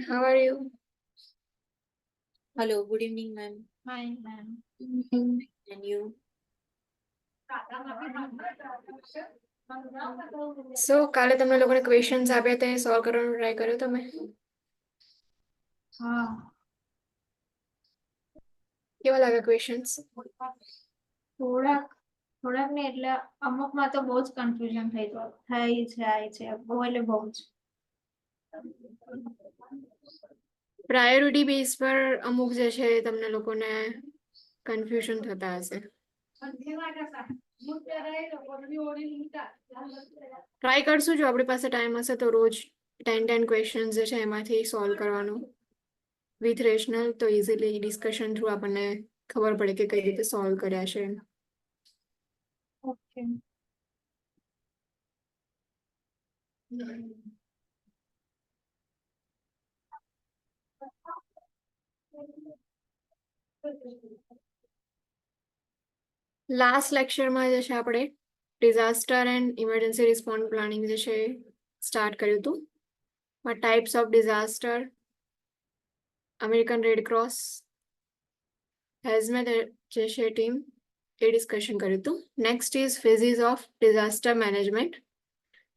How are you? Hello, good evening, ma'am. Hi, ma'am. And you? So કાલે તમને લોકોને questions આપ્યા હતા એ સોલ્વ કરવાનો ટ્રાય કર્યો તમે? હા. કેવા લાગ્યા ક્વેશ્ચન્સ? થોડાક ને એટલે અમુકમાં તો બહુ જ કન્ફ્યુઝન થાય છે બહુ એટલે બહુ જ. પ્રાયોરિટી બેઝ પર અમુક જે છે એ તમને લોકોને કન્ફ્યુઝન થતા હશે. ટ્રાય કરશું જો આપણી પાસે ટાઈમ હશે તો રોજ 10 ક્વેશ્ચન્સ જે છે એમાંથી સોલ્વ કરવાનું વિથ રેશનલ, તો ઇઝીલી ડિસ્કશન થ્રુ આપણને ખબર પડે કે કઈ રીતે સોલ્વ કર્યા છે. ઓકે. લાસ્ટ લેક્ચરમાં જે છે આપણે disaster and emergency response planning જે છે સ્ટાર્ટ કર્યું હતું. Types of disaster, American Red Cross, hazmat જે છે ટીમ એ ડિસ્કશન કર્યું હતું. Next is phases of disaster management.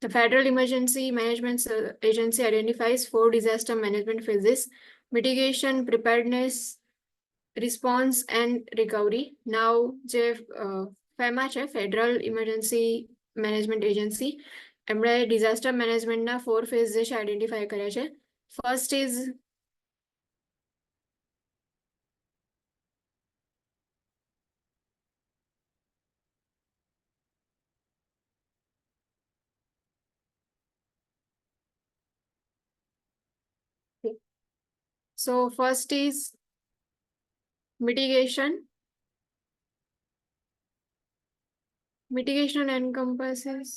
The Federal Emergency Management Agency identifies 4 disaster management phases: mitigation, preparedness, response and recovery. Now જે FEMA છે, federal emergency management agency, એમણે disaster મેનેજમેન્ટના 4 phase જે છે આઈડેન્ટિફાય કર્યા છે. First is mitigation. Mitigation encompasses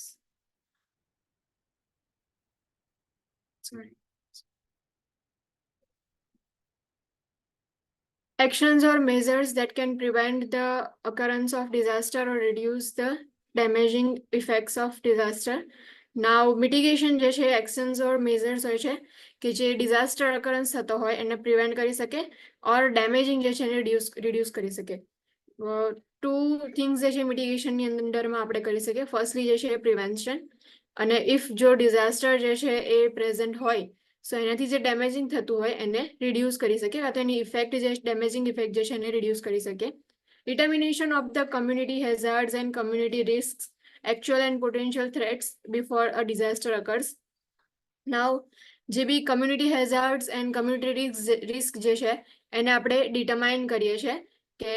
actions or measures that can prevent the occurrence of disaster or reduce the damaging effects of disaster. Now mitigation જે છે actions or measures હોય છે કે જે disaster occurrence થતો હોય એને prevent કરી શકે or damaging જે છે એને reduce કરી શકે. Two things જે છે mitigation ની અંદરમાં આપણે કરી શકીએ. ફર્સ્ટલી જે છે પ્રિવેન્શન, અને ઇફ જો ડિઝાસ્ટર જે છે એ પ્રેઝન્ટ હોય સો એનાથી જે ડેમેજિંગ થતું હોય એને રિડ્યુસ કરી શકે, અથવા એની ઇફેક્ટ જે ડેમેજિંગ ઇફેક્ટ જે છે એને રિડ્યુસ કરી શકે. Determination of the community hazards and community risks, actual and potential threats before a disaster occurs. Now જે બી community hazards and community risk જે છે એને આપણે ડિટરમાઇન કરીએ છીએ કે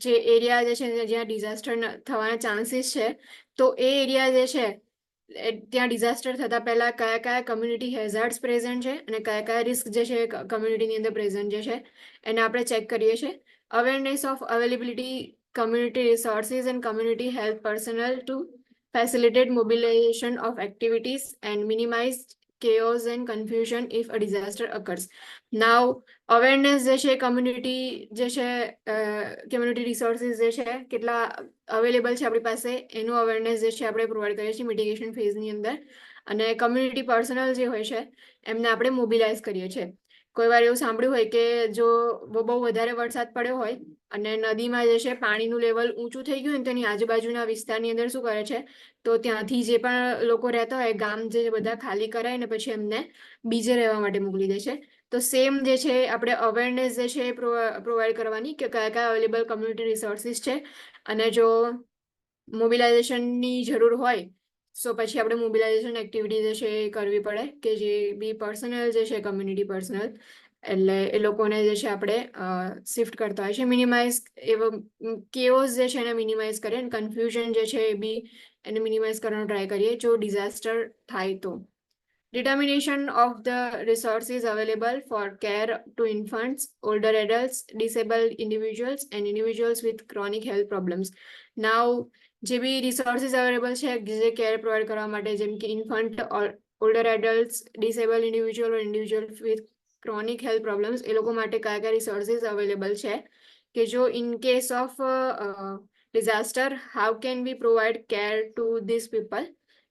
જે એરિયા જે છે જ્યાં ડિઝાસ્ટર થવાના ચાન્સીસ છે તો એ એરિયા જે છે ત્યાં ડિઝાસ્ટર થતા પહેલા કયા કયા કમ્યુનિટી હેઝાર્ડ્સ પ્રેઝન્ટ છે અને કયા કયા રિસ્ક જે છે કમ્યુનિટીની અંદર પ્રેઝન્ટ જે છે એને આપણે ચેક કરીએ છીએ. Awareness of availability community resources and community health personnel to facilitate mobilization of activities and minimize chaos and confusion if a disaster occurs. Now awareness જે છે community જે છે community resources જે છે કેટલા અવેલેબલ છે આપણી પાસે એનું અવેરનેસ જે છે આપણે પ્રોવાઈડ કરીએ છીએ મિટિગેશન ફેઝની અંદર, અને કમ્યુનિટી પર્સનલ જે હોય છે એમને આપણે મોબિલાઇઝ કરીએ છીએ. કોઈ વાર એવું સાંભળ્યું હોય કે જો બહુ વધારે વરસાદ પડ્યો હોય અને નદીમાં જે છે પાણીનું લેવલ ઊંચું થઈ ગયું ને તેની આજુબાજુના વિસ્તારની અંદર શું કરે છે તો ત્યાંથી જે પણ લોકો રહેતા હોય ગામ જે બધા ખાલી કરાય ને પછી એમને બીજે રહેવા માટે મોકલી દે છે. તો સેમ જે છે આપણે અવેરનેસ જે છે એ પ્રોવાઈડ કરવાની કે કયા કયા અવેલેબલ કમ્યુનિટી રિસોર્સિસ છે, અને જો મોબિલાઇઝેશનની જરૂર હોય સો પછી આપણે મોબિલાઇઝેશન એક્ટિવિટી જે છે એ કરવી પડે કે જે બી પર્સનલ જે છે કમ્યુનિટી પર્સનલ એટલે એ લોકોને જે છે આપણે શિફ્ટ કરતા હોય છે. મિનિમાઇઝ કેઓસ જે છે એને મિનિમાઇઝ કરીએ અને કન્ફ્યુઝન જે છે એ બી એને મિનિમાઇઝ કરવાનો ટ્રાય કરીએ જો ડિઝાસ્ટર થાય તો. Determination of the resources available for care to infants, older adults, disabled individuals and individuals with chronic health problems. Now જે બી રિસોર્સિસ અવેલેબલ છે જે કેર પ્રોવાઈડ કરવા માટે, જેમ કે infant, older adults, disable individual or individual with chronic health problems, એ લોકો માટે કયા કયા રિસોર્સિસ અવેલેબલ છે કે જો in case of disaster how can we provide care to this people.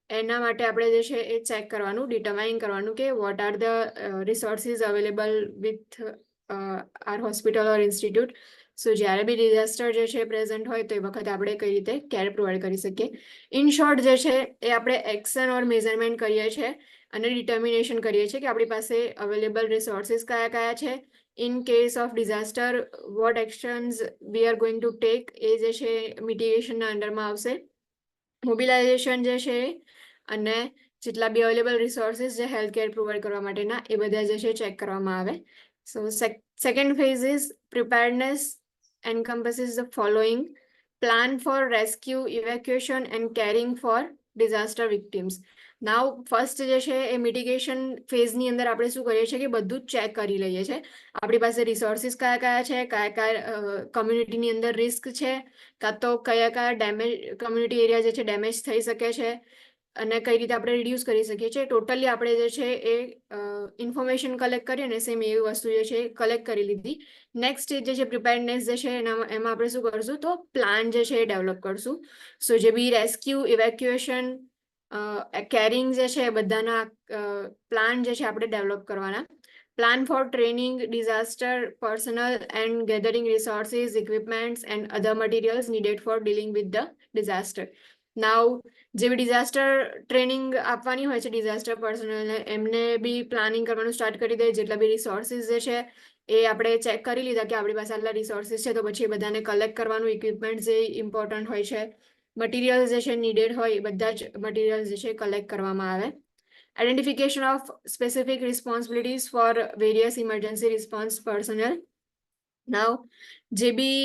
એના માટે આપણે જે છે એ ચેક કરવાનું, ડિટરમાઇન કરવાનું કે what are the resources available with our hospital or institute. So જ્યારે બી ડિઝાસ્ટર જે છે પ્રેઝન્ટ હોય તો એ વખતે આપણે કઈ રીતે કેર પ્રોવાઈડ કરી શકીએ. ઇન શોર્ટ જે છે એ આપણે એક્શન ઓર મેઝરમેન્ટ કરીએ છીએ અને ડિટર્મિનેશન કરીએ છીએ કે આપણી પાસે અવેલેબલ રિસોર્સિસ કયા કયા છે. In case of disaster what actions we are going to take એ જે છે મિટિગેશનના અંડરમાં આવશે. મોબિલાઇઝેશન જે છે અને જેટલા બી અવેલેબલ રિસોર્સિસ જે હેલ્થ કેર પ્રોવાઈડ કરવા માટેના એ બધા જે છે ચેક કરવામાં આવે. So second phase is preparedness encompasses the following: plan for rescue, evacuation and caring for disaster victims. Now first જે છે એ મિટિગેશન ફેઝની અંદર આપણે શું કરીએ છીએ કે બધું જ ચેક કરી લઈએ છીએ. આપણી પાસે રિસોર્સિસ કયા કયા છે, કયા કયા કમ્યુનિટીની અંદર રિસ્ક છે, કાં તો કયા કયા કમ્યુનિટી એરિયા જે છે ડેમેજ થઈ શકે છે અને કઈ રીતે આપણે રિડ્યુસ કરી શકીએ છીએ. ટોટલી આપણે જે છે એ ઇન્ફોર્મેશન કલેક્ટ કરી અને સેમ એવી વસ્તુ જે છે એ કલેક્ટ કરી લીધી. નેક્સ્ટ જે છે પ્રિપેરનેસ જે છે એમાં આપણે શું કરશું તો પ્લાન જે છે એ ડેવલપ કરશું. સો જે બી રેસ્ક્યુ, ઇવેક્યુએશન, કેરિંગ જે છે બધાના પ્લાન જે છે આપણે ડેવલપ કરવાના. Plan for training disaster personnel and gathering resources, equipments and other materials needed for dealing with the disaster. Now જે બી ડિઝાસ્ટર ટ્રેનિંગ આપવાની હોય છે ડિઝાસ્ટર પર્સનલને એમને બી પ્લાનિંગ કરવાનું સ્ટાર્ટ કરી દે. જેટલા બી રિસોર્સિસ જે છે એ આપણે ચેક કરી લીધા કે આપણી પાસે આટલા રિસોર્સિસ છે તો પછી એ બધાને કલેક્ટ કરવાનું. ઇક્વિપમેન્ટ જે ઇમ્પોર્ટન્ટ હોય છે, મટીરિયલ્સ જે છે નીડેડ હોય એ બધા જ મટીરિયલ્સ જે છે કલેક્ટ કરવામાં આવે. Identification of specific responsibilities for various emergency response personnel. Now જે બી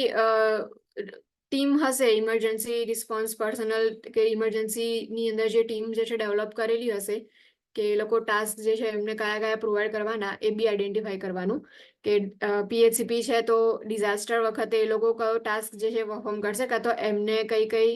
ટીમ હશે ઇમરજન્સી રિસ્પોન્સ પર્સનલ કે ઇમરજન્સીની અંદર જે ટીમ જે છે ડેવલપ કરેલી હશે કે એ લોકો ટાસ્ક જે છે એમને કયા કયા પ્રોવાઈડ કરવાના એ બી આઈડેન્ટિફાઈ કરવાનું કે PHCP છે તો ડિઝાસ્ટર વખતે એ લોકો કયો ટાસ્ક જે છે પરફોર્મ કરશે, કાં તો એમને કઈ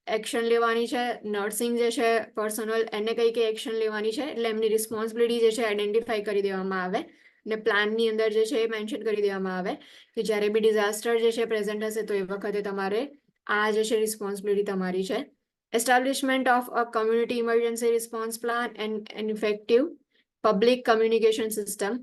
એક્શન લેવાની છે, નર્સિંગ જે છે પર્સનલ એને કઈ એક્શન લેવાની છે. એટલે એમની રિસ્પોન્સિબિલિટી જે છે આઈડેન્ટિફાઈ કરી દેવામાં આવે ને પ્લાનની અંદર જે છે એ મેન્શન કરી દેવામાં આવે કે જ્યારે બી ડિઝાસ્ટર જે છે પ્રેઝન્ટ હશે તો એ વખતે તમારે આ જે છે રિસ્પોન્સિબિલિટી તમારી છે. Establishment of a community emergency response plan and effective public communication system.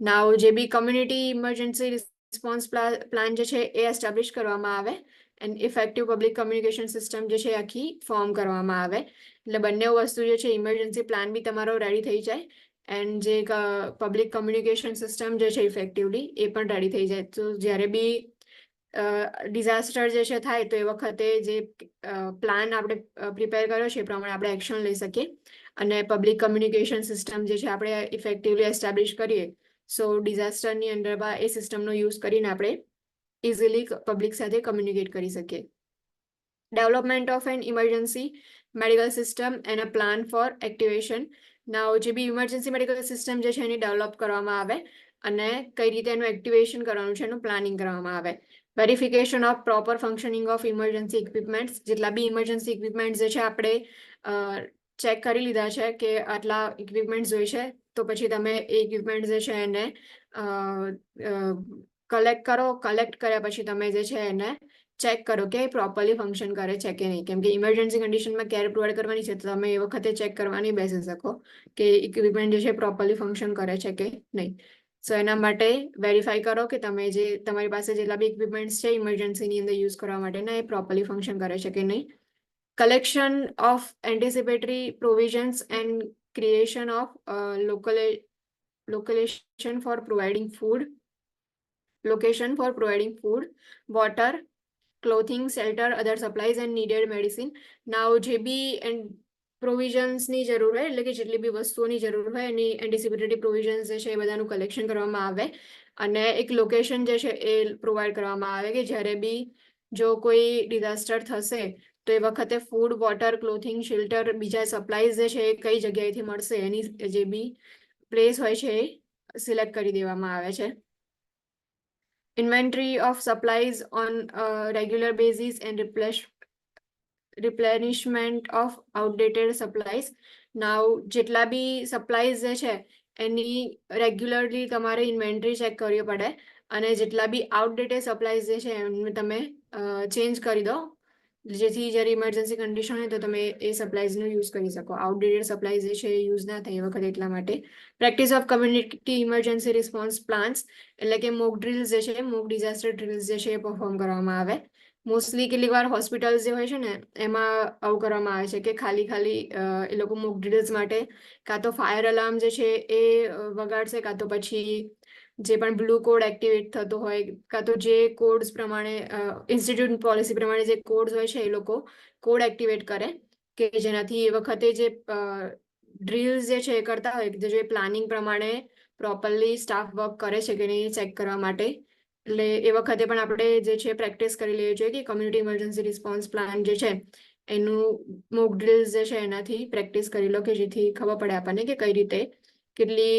Now જે બી કમ્યુનિટી ઇમરજન્સી રિસ્પોન્સ પ્લાન જે છે એ એસ્ટાબ્લિશ કરવામાં આવે and effective public communication system જે છે આખી ફોર્મ કરવામાં આવે. એટલે બંને વસ્તુ જે છે ઇમરજન્સી પ્લાન બી તમારો રેડી થઈ જાય એન્ડ જે પબ્લિક કમ્યુનિકેશન સિસ્ટમ જે છે ઇફેક્ટિવલી એ પણ રેડી થઈ જાય. તો જ્યારે બી ડિઝાસ્ટર જે છે થાય તો એ વખતે જે પ્લાન આપણે પ્રિપેર કર્યો છે એ પ્રમાણે આપણે એક્શન લઈ શકીએ અને પબ્લિક કમ્યુનિકેશન સિસ્ટમ જે છે આપણે ઇફેક્ટિવલી એસ્ટાબ્લિશ કરીએ. સો ડિઝાસ્ટરની અંડરમાં એ સિસ્ટમનો યુઝ કરીને આપણે ઇઝીલી પબ્લિક સાથે કમ્યુનિકેટ કરી શકીએ. Development of an emergency medical system and a plan for activation. Now જે બી ઇમરજન્સી મેડિકલ સિસ્ટમ જે છે એની ડેવલપ કરવામાં આવે અને કઈ રીતે એનું એક્ટિવેશન કરવાનું છે એનું પ્લાનિંગ કરવામાં આવે. Verification of proper functioning of emergency equipments. જેટલા બી ઇમરજન્સી ઇક્વિપમેન્ટ્સ જે છે આપણે ચેક કરી લીધા છે કે આટલા ઇક્વિપમેન્ટ્સ હોય છે તો પછી તમે એ ઇક્વિપમેન્ટ્સ જે છે એને કલેક્ટ કરો. કલેક્ટ કર્યા પછી તમે જે છે એને ચેક કરો કે પ્રોપરલી ફંક્શન કરે છે કે નહીં. કેમ કે ઇમરજન્સી કન્ડિશનમાં કેર પ્રોવાઈડ કરવાની છે તો તમે એ વખતે ચેક કરવાની બેસી શકો કે ઇક્વિપમેન્ટ જે છે પ્રોપરલી ફંક્શન કરે છે કે નહીં. સો એના માટે વેરીફાઈ કરો કે તમે જે તમારી પાસે જેટલા બી ઇક્વિપમેન્ટ્સ છે ઇમરજન્સીની અંદર યુઝ કરવા માટેના એ પ્રોપરલી ફંક્શન કરે છે કે નહીં. Collection of anticipatory provisions and creation of location for providing food, water, clothing, shelter, other supplies and needed medicine. Now જે બી પ્રોવિઝન્સની જરૂર હોય એટલે કે જેટલી બી વસ્તુઓની જરૂર હોય એની એન્ટિસિપેટરી પ્રોવિઝન્સ જે છે એ બધાનું કલેક્શન કરવામાં આવે અને એક લોકેશન જે છે એ પ્રોવાઈડ કરવામાં આવે કે જ્યારે બી જો કોઈ ડિઝાસ્ટર થશે તો એ વખતે ફૂડ, વોટર, ક્લોથિંગ, શેલ્ટર, બીજા સપ્લાઈઝ જે છે એ કઈ જગ્યાએથી મળશે એની જે બી પ્લેસ હોય છે એ સિલેક્ટ કરી દેવામાં આવે છે. Inventory of supplies on a regular basis and replenishment of outdated supplies. Now જેટલા બી સપ્લાઈઝ જે છે એની રેગ્યુલરલી તમારે ઇન્વેન્ટરી ચેક કરવી પડે અને જેટલા બી આઉટડેટેડ સપ્લાઈઝ જે છે એમને તમે ચેન્જ કરી દો જેથી જ્યારે ઇમરજન્સી કન્ડિશન હોય તો તમે એ સપ્લાયઝનો યુઝ કરી શકો. આઉટડેટેડ સપ્લાયઝ જે છે એ યુઝ ના થાય એ વખતે એટલા માટે. Practice of community emergency response plans એટલે કે મોક ડ્રિલ્સ જે છે, મોક ડિઝાસ્ટર ડ્રિલ્સ જે છે એ પરફોર્મ કરવામાં આવે. મોસ્ટલી કેટલીક વાર હોસ્પિટલ્સ જે હોય છે ને એમાં આવું કરવામાં આવે છે કે ખાલી એ લોકો મોક ડ્રિલ્સ માટે કાં તો ફાયર અલાર્મ જે છે એ વગાડશે, કાં તો પછી જે પણ બ્લુ કોડ એક્ટિવેટ થતો હોય, કાં તો જે કોડ્સ પ્રમાણે ઇન્સ્ટિટ્યૂટ પોલિસી પ્રમાણે જે કોડ્સ હોય છે એ લોકો કોડ એક્ટિવેટ કરે કે જેનાથી એ વખતે જે ડ્રિલ્સ જે છે એ કરતા હોય જે પ્લાનિંગ પ્રમાણે પ્રોપરલી સ્ટાફ વર્ક કરે છે કે નહીં ચેક કરવા માટે. એટલે એ વખતે પણ આપણે જે છે પ્રેક્ટિસ કરી લેવી જોઈએ કે કમ્યુનિટી ઇમરજન્સી રિસ્પોન્સ પ્લાન જે છે એનું મોક ડ્રિલ્સ જે છે એનાથી પ્રેક્ટિસ કરી લો કે જેથી ખબર પડે આપણને કે કઈ રીતે કેટલી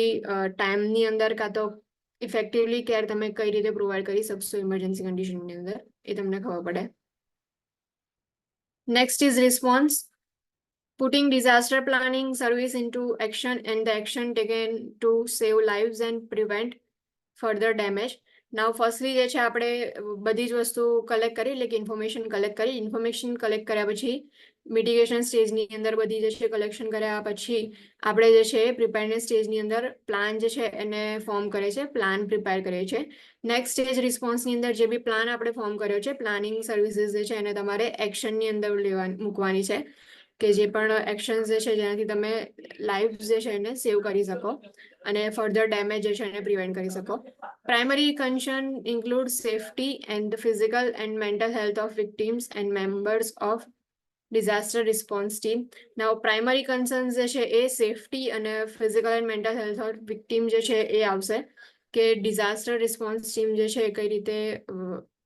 ટાઈમની અંદર કાં તો ઇફેક્ટિવલી કેર તમે કઈ રીતે પ્રોવાઈડ કરી શકશો ઇમરજન્સી કન્ડિશનની અંદર એ તમને ખબર પડે. Next is response. Putting disaster planning service into action and the action taken to save lives and prevent further damage. Now firstly જે છે આપણે બધી જ વસ્તુ કલેક્ટ કરી એટલે કે ઇન્ફોર્મેશન કલેક્ટ કરી. ઇન્ફોર્મેશન કલેક્ટ કર્યા પછી મિટિગેશન સ્ટેજની અંદર બધી જે છે કલેક્શન કર્યા પછી આપણે જે છે પ્રિપેરનેસ સ્ટેજની અંદર પ્લાન જે છે એને ફોર્મ કરે છે, પ્લાન પ્રિપેર કરીએ છીએ. નેક્સ્ટ સ્ટેજ રિસ્પોન્સની અંદર જે બી પ્લાન આપણે ફોર્મ કર્યો છે, પ્લાનિંગ સર્વિસીસ જે છે એને તમારે એક્શનની અંદર મૂકવાની છે કે જે પણ એક્શન્સ જે છે જેનાથી તમે લાઈફ જે છે એને સેવ કરી શકો અને ફર્ધર ડેમેજ જે છે એને પ્રિવેન્ટ કરી શકો. Primary concern include safety and physical and mental health of victims and members of disaster response team. Now primary concerns જે છે એ સેફટી અને physical and mental health of victim જે છે એ આવશે કે ડિઝાસ્ટર રિસ્પોન્સ ટીમ જે છે એ કઈ રીતે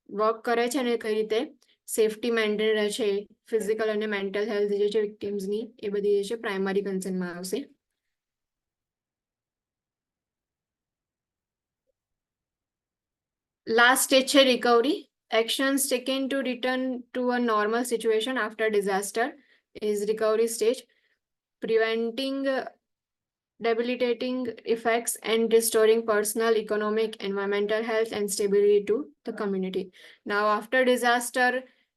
વર્ક કરે છે અને કઈ રીતે સેફટી મેન્ટેન રહે છે, ફિઝિકલ અને મેન્ટલ હેલ્થ જે છે વિક્ટિમ્સની એ બધી જે છે પ્રાઇમરી કન્સર્નમાં આવશે. લાસ્ટ સ્ટેજ છે recovery. Actions taken to return to a normal situation after disaster is recovery stage. Preventing debilitating effects and restoring personal, economic, environmental health and stability to the community. Now after disaster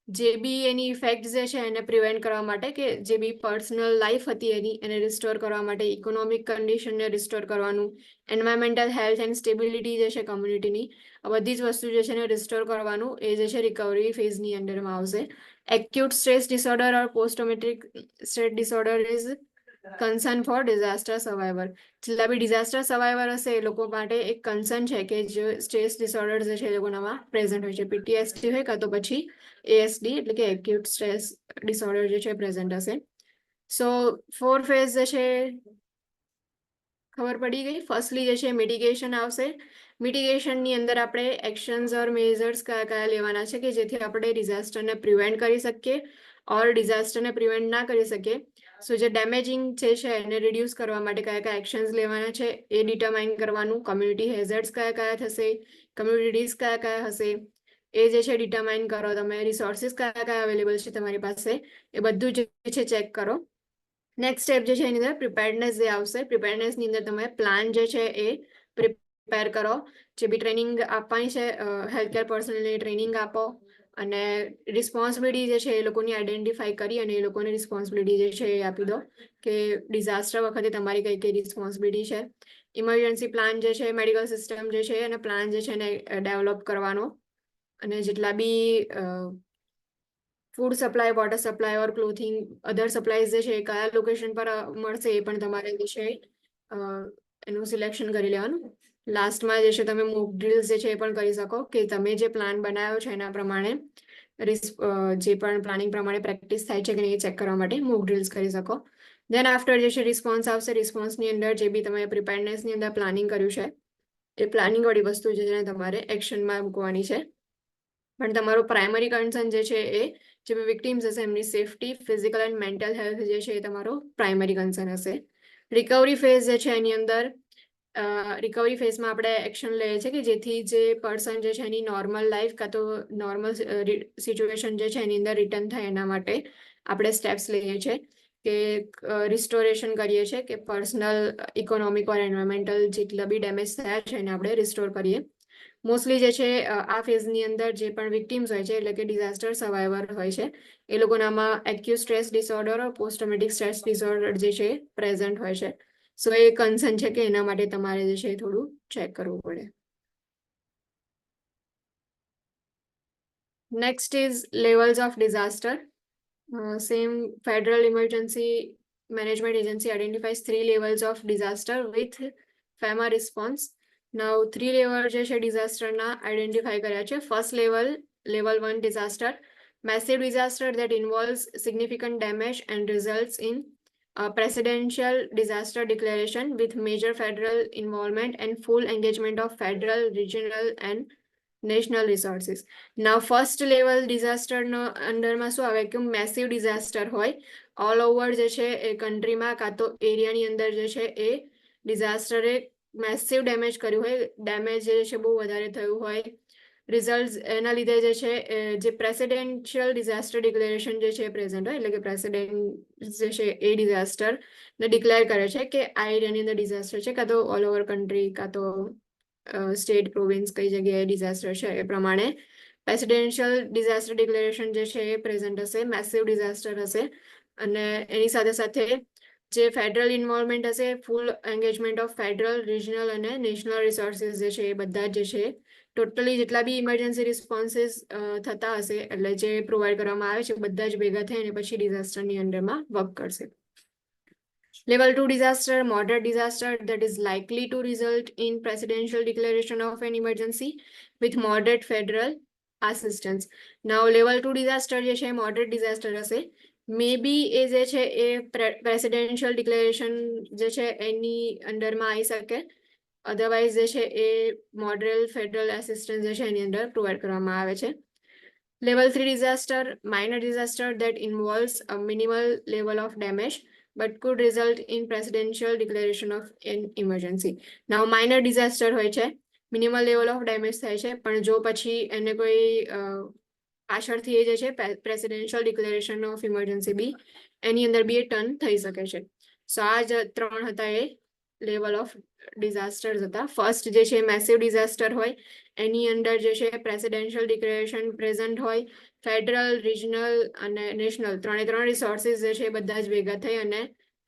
જે બી એની effect જે છે એને prevent કરવા માટે કે જે બી personal life હતી એને રિસ્ટોર કરવા માટે, ઇકોનોમિક કન્ડિશનને રિસ્ટોર કરવાનું, એન્વાયરમેન્ટલ હેલ્થ એન્ડ સ્ટેબિલિટી જે છે કમ્યુનિટીની આ બધી જ વસ્તુ જે છે એને રિસ્ટોર કરવાનું એ જે છે રિકવરી ફેઝની અંડરમાં આવશે. Acute stress disorder or post traumatic stress disorder is concern for disaster survivor. જેટલા બી ડિઝાસ્ટર સર્વાઈવર હશે એ લોકો માટે એક કન્સર્ન છે કે જે સ્ટ્રેસ ડિસઓર્ડર જે છે એ લોકોનામાં પ્રેઝન્ટ હોય છે. PTSD હોય કાં તો પછી ASD એટલે કે એક્યુટ સ્ટ્રેસ ડિસઓર્ડર જે છે પ્રેઝન્ટ હશે. સો 4 ફેઝ જે છે ખબર પડી ગઈ. ફર્સ્ટલી જે છે મિટિગેશન આવશે. મિટિગેશનની અંદર આપણે એક્શન્સ ઓર મેઝર્સ કયા કયા લેવાના છે કે જેથી આપણે ડિઝાસ્ટરને પ્રિવેન્ટ કરી શકીએ ઓર ડિઝાસ્ટરને પ્રિવેન્ટ ના કરી શકીએ. સો જે ડેમેજિંગ જે છે એને રિડ્યુસ કરવા માટે કયા કયા એક્શન્સ લેવાના છે એ ડિટરમાઇન કરવાનું. કમ્યુનિટી હેઝર્ડ્સ કયા કયા થશે, કમ્યુનિટી રિસ્ક કયા કયા હશે એ જે છે ડિટરમાઇન કરો. તમે રિસોર્સિસ કયા કયા અવેલેબલ છે તમારી પાસે એ બધું જે છે ચેક કરો. નેક્સ્ટ સ્ટેપ જે છે એની અંદર પ્રિપેરનેસ જે આવશે. પ્રિપેરનેસની અંદર તમે પ્લાન જે છે એ પ્રિપેર કરો. જે બી ટ્રેનિંગ આપવાની છે હેલ્થકેર પર્સનલને ટ્રેનિંગ આપો અને રિસ્પોન્સિબિલિટી જે છે એ લોકોની આઈડેન્ટિફાઈ કરી અને એ લોકોને રિસ્પોન્સિબિલિટી જે છે એ આપી દો કે ડિઝાસ્ટર વખતે તમારી કઈ કઈ રિસ્પોન્સિબિલિટી છે. ઇમરજન્સી પ્લાન જે છે, મેડિકલ સિસ્ટમ જે છે અને પ્લાન જે છે એને ડેવલપ કરવાનો અને જેટલા બી ફૂડ સપ્લાય, વોટર સપ્લાય ઓર ક્લોથિંગ અધર સપ્લાયઝ જે છે એ કયા લોકેશન પર મળશે એ પણ તમારે જે છે એનું સિલેક્શન કરી લેવાનું. લાસ્ટમાં જે છે તમે મોક ડ્રિલ્સ જે છે એ પણ કરી શકો કે તમે જે પ્લાન બનાવ્યો છે એના પ્રમાણે જે પણ પ્લાનિંગ પ્રમાણે પ્રેક્ટિસ થાય છે કે નહીં એ ચેક કરવા માટે મોક ડ્રિલ્સ કરી શકો. દેન આફ્ટર જે છે રિસ્પોન્સ આવશે. રિસ્પોન્સની અંદર જે બી તમે પ્રિપેરનેસની અંદર પ્લાનિંગ કર્યું છે એ પ્લાનિંગ વાળી વસ્તુ જે છે તમારે એક્શનમાં મૂકવાની છે. પણ તમારું પ્રાઇમરી કન્સર્ન જે છે એ જે બી વિક્ટિમ્સ હશે એમની safety, physical and mental health જે છે એ તમારો પ્રાઇમરી કન્સર્ન હશે. રિકવરી ફેઝ જે છે એની અંદર રિકવરી ફેઝમાં આપણે એક્શન લઈએ છીએ કે જેથી જે પર્સન જે છે એની નોર્મલ લાઈફ કાં તો નોર્મલ સિચ્યુએશન જે છે એની અંદર રિટર્ન થાય એના માટે આપણે સ્ટેપ્સ લઈએ છીએ કે રિસ્ટોરેશન કરીએ છીએ કે પર્સનલ, ઇકોનોમિક ઓર એન્વાયરમેન્ટલ જેટલા બી ડેમેજ થયા છે એને આપણે રિસ્ટોર કરીએ. મોસ્ટલી જે છે આ ફેઝની અંદર જે પણ વિક્ટિમ્સ હોય છે એટલે કે ડિઝાસ્ટર સર્વાઈવર હોય છે એ લોકોનામાં acute stress disorder or post traumatic stress disorder જે છે પ્રેઝન્ટ હોય છે. સો એ કન્સર્ન છે કે એના માટે તમારે જે છે થોડું ચેક કરવું પડે. Next is levels of disaster. Same Federal Emergency Management Agency identifies 3 levels of disaster with FEMA response. Now 3 level જે છે disaster ના identify કર્યા છે. First level 1 disaster, massive disaster that involves significant damage and results in presidential disaster declaration with major federal involvement and full engagement of federal, regional and national resources. Now first level disaster નો અંડરમાં શું આવે કે massive disaster હોય all over જે છે એ કન્ટ્રીમાં કાં તો એરિયાની અંદર જે છે એ ડિઝાસ્ટરે મેસિવ ડેમેજ કર્યું હોય, ડેમેજ જે છે બહુ વધારે થયું હોય, રિઝલ્ટ એના લીધે જે છે જે પ્રેસિડેન્શિયલ ડિઝાસ્ટર ડિક્લેરેશન જે છે પ્રેઝન્ટ હોય એટલે કે પ્રેસિડેન્ટ જે છે એ ડિઝાસ્ટર ને ડિક્લેર કરે છે કે આ એરિયાની અંદર ડિઝાસ્ટર છે કાં તો ઓલ ઓવર કન્ટ્રી કાં તો સ્ટેટ પ્રોવિન્સ કઈ જગ્યાએ ડિઝાસ્ટર છે એ પ્રમાણે પ્રેસિડેન્શિયલ ડિઝાસ્ટર ડિક્લેરેશન જે છે એ પ્રેઝન્ટ હશે, મેસિવ ડિઝાસ્ટર હશે અને એની સાથે સાથે જે ફેડરલ ઇન્વોલ્વમેન્ટ હશે, ફૂલ એન્ગેજમેન્ટ ઓફ ફેડરલ, રિજનલ અને નેશનલ રિસોર્સિસ જે છે એ બધા જે છે ટોટલી જેટલા બી ઇમરજન્સી રિસ્પોન્સીસ થતા હશે એટલે જે પ્રોવાઈડ કરવામાં આવે છે બધા જ ભેગા થઈ અને પછી ડિઝાસ્ટરની અંડરમાં વર્ક કરશે. Level 2 disaster, moderate disaster that is likely to result in presidential declaration of an emergency with moderate federal assistance. Now level 2 disaster જે છે moderate disaster હશે. Maybe એ જે છે એ presidential declaration જે છે એની અંડરમાં આવી શકે. Otherwise જે છે એ moderate federal assistance જે છે એની અંદર પ્રોવાઈડ કરવામાં આવે છે. Level 3 disaster, minor disaster that involves a minimal level of damage but could result in presidential declaration of an emergency. Now minor disaster હોય છે, minimal level of damage થાય છે પણ જો પછી એને કોઈ પાછળથી એ જે છે presidential declaration of emergency બી એની અંદર બી એ ટર્ન થઈ શકે છે. સો આ જ 3 હતા એ લેવલ ઓફ ડિઝાસ્ટર્સ હતા. ફર્સ્ટ જે છે મેસિવ ડિઝાસ્ટર હોય એની અંદર જે છે પ્રેસિડેન્શિયલ ડિક્લેરેશન પ્રેઝન્ટ હોય, ફેડરલ, રિજનલ અને નેશનલ ત્રણે રિસોર્સિસ જે છે બધા જ ભેગા થઈ અને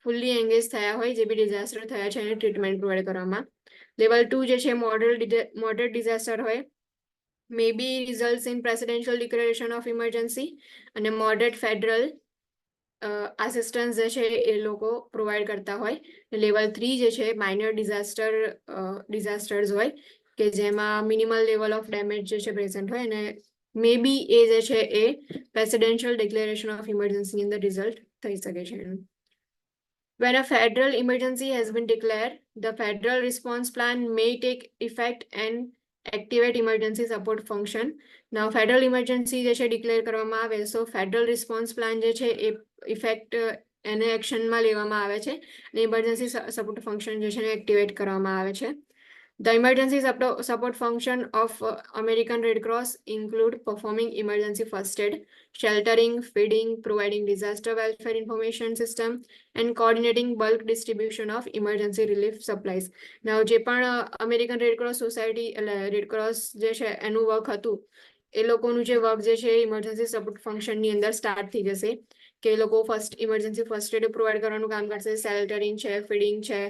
ફુલ્લી એંગેજ થયા હોય જે બી ડિઝાસ્ટર થયા છે એને ટ્રીટમેન્ટ પ્રોવાઈડ કરવામાં. લેવલ 2 જે છે મોડરેટ ડિઝાસ્ટર હોય, may be results in presidential declaration of emergency અને મોડરેટ ફેડરલ આસિસ્ટન્સ જે છે એ લોકો પ્રોવાઈડ કરતા હોય. લેવલ 3 જે છે માઇનર ડિઝાસ્ટર્સ હોય કે જેમાં મિનિમલ લેવલ ઓફ ડેમેજ જે છે પ્રેઝન્ટ હોય અને મે બી એ જે છે એ પ્રેસિડેન્શિયલ ડિક્લેરેશન ઓફ ઇમરજન્સીની અંદર રિઝલ્ટ થઈ શકે છે. When a federal emergency has been declared, the federal response plan may take effect and activate emergency support function. Now federal emergency જે છે ડિક્લેર કરવામાં આવે so federal response plan જે છે એ ઇફેક્ટ એને એક્શનમાં લેવામાં આવે છે અને ઇમરજન્સી સપોર્ટ ફંક્શન જે છે એને એક્ટિવેટ કરવામાં આવે છે. The emergency support function of American Red Cross include performing emergency first aid, sheltering, feeding, providing disaster welfare information system, and coordinating bulk distribution of emergency relief supplies. Now જે પણ American Red Cross Society એટલે Red Cross જે છે એનું work હતું એ લોકોનું જે work જે છે ઇમરજન્સી સપોર્ટ ફંક્શનની અંદર સ્ટાર્ટ થઈ જશે કે એ લોકો ઇમરજન્સી ફર્સ્ટ એડ પ્રોવાઈડ કરવાનું કામ કરશે, શેલ્ટરિંગ છે, ફીડિંગ છે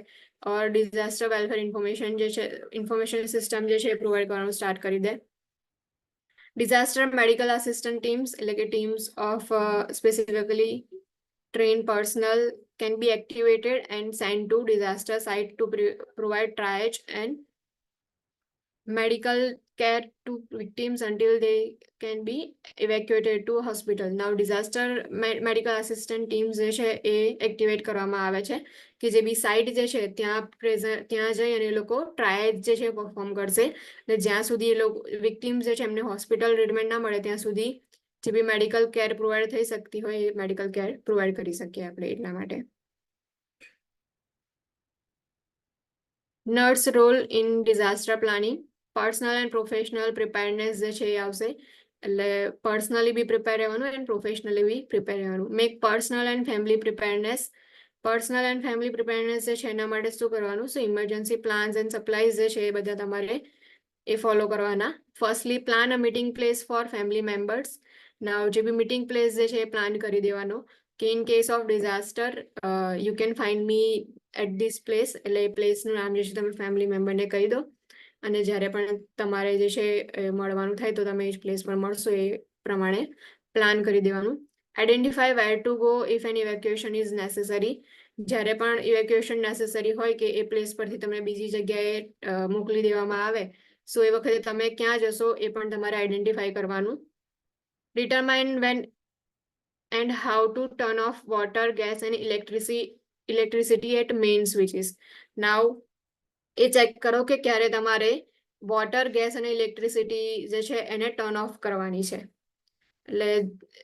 और डिजास्टर वेलफेयर इन्फॉर्मेशन सिस्टम જે છે પ્રોવાઈડ કરવાનું સ્ટાર્ટ કરી દે. ડિઝાસ્ટર મેડિકલ આસિસ્ટન્ટ ટીમ્સ એટલે કે teams of specifically trained personnel can be activated and sent to disaster site to provide triage and medical care to victims until they can be evacuated to hospital. Now disaster medical assistant teams જે છે એ activate કરવામાં આવે છે કે જે બી site જે છે ત્યાં જઈ અને એ લોકો ટ્રાયજ જે છે પરફોર્મ કરશે અને જ્યાં સુધી એ લોકો વિક્ટિમ્સ જે છે એમને હોસ્પિટલ ટ્રીટમેન્ટ ના મળે ત્યાં સુધી જે બી મેડિકલ કેર પ્રોવાઈડ થઈ શકતી હોય એ મેડિકલ કેર પ્રોવાઈડ કરી શકીએ આપણે એટલા માટે. Nurse role in disaster planning, personal and professional preparedness જે છે એ આવશે એટલે પર્સનલી બી પ્રિપેર રહેવાનું એન્ડ પ્રોફેશનલી બી પ્રિપેર રહેવાનું. Make personal and family preparedness. Personal and family preparedness જે છે એના માટે શું કરવાનું? So emergency plans and supplies જે છે એ બધા તમારે એ ફોલો કરવાના. Firstly plan a meeting place for family members. Now જે બી મીટિંગ પ્લેસ જે છે એ પ્લાન કરી દેવાનો કે in case of disaster you can find me at this place, એટલે એ પ્લેસનું નામ જે છે તમે ફેમિલી મેમ્બરને કહી દો અને જ્યારે પણ તમારે જે છે મળવાનું થાય તો તમે એ જ પ્લેસ પર મળશો, એ પ્રમાણે પ્લાન કરી દેવાનું. Identify where to go if an evacuation is necessary. જ્યારે પણ ઇવેક્યુએશન નેસેસરી હોય કે એ પ્લેસ પરથી તમને બીજી જગ્યાએ મોકલી દેવામાં આવે, સો એ વખતે તમે ક્યાં જશો એ પણ તમારે આઈડેન્ટિફાઈ કરવાનું. Determine when and how to turn off water, gas and electricity at main switches. Now એ ચેક કરો કે ક્યારે તમારે વોટર, ગેસ અને ઇલેક્ટ્રિસિટી જે છે એને ટર્ન ઓફ કરવાની છે. એટલે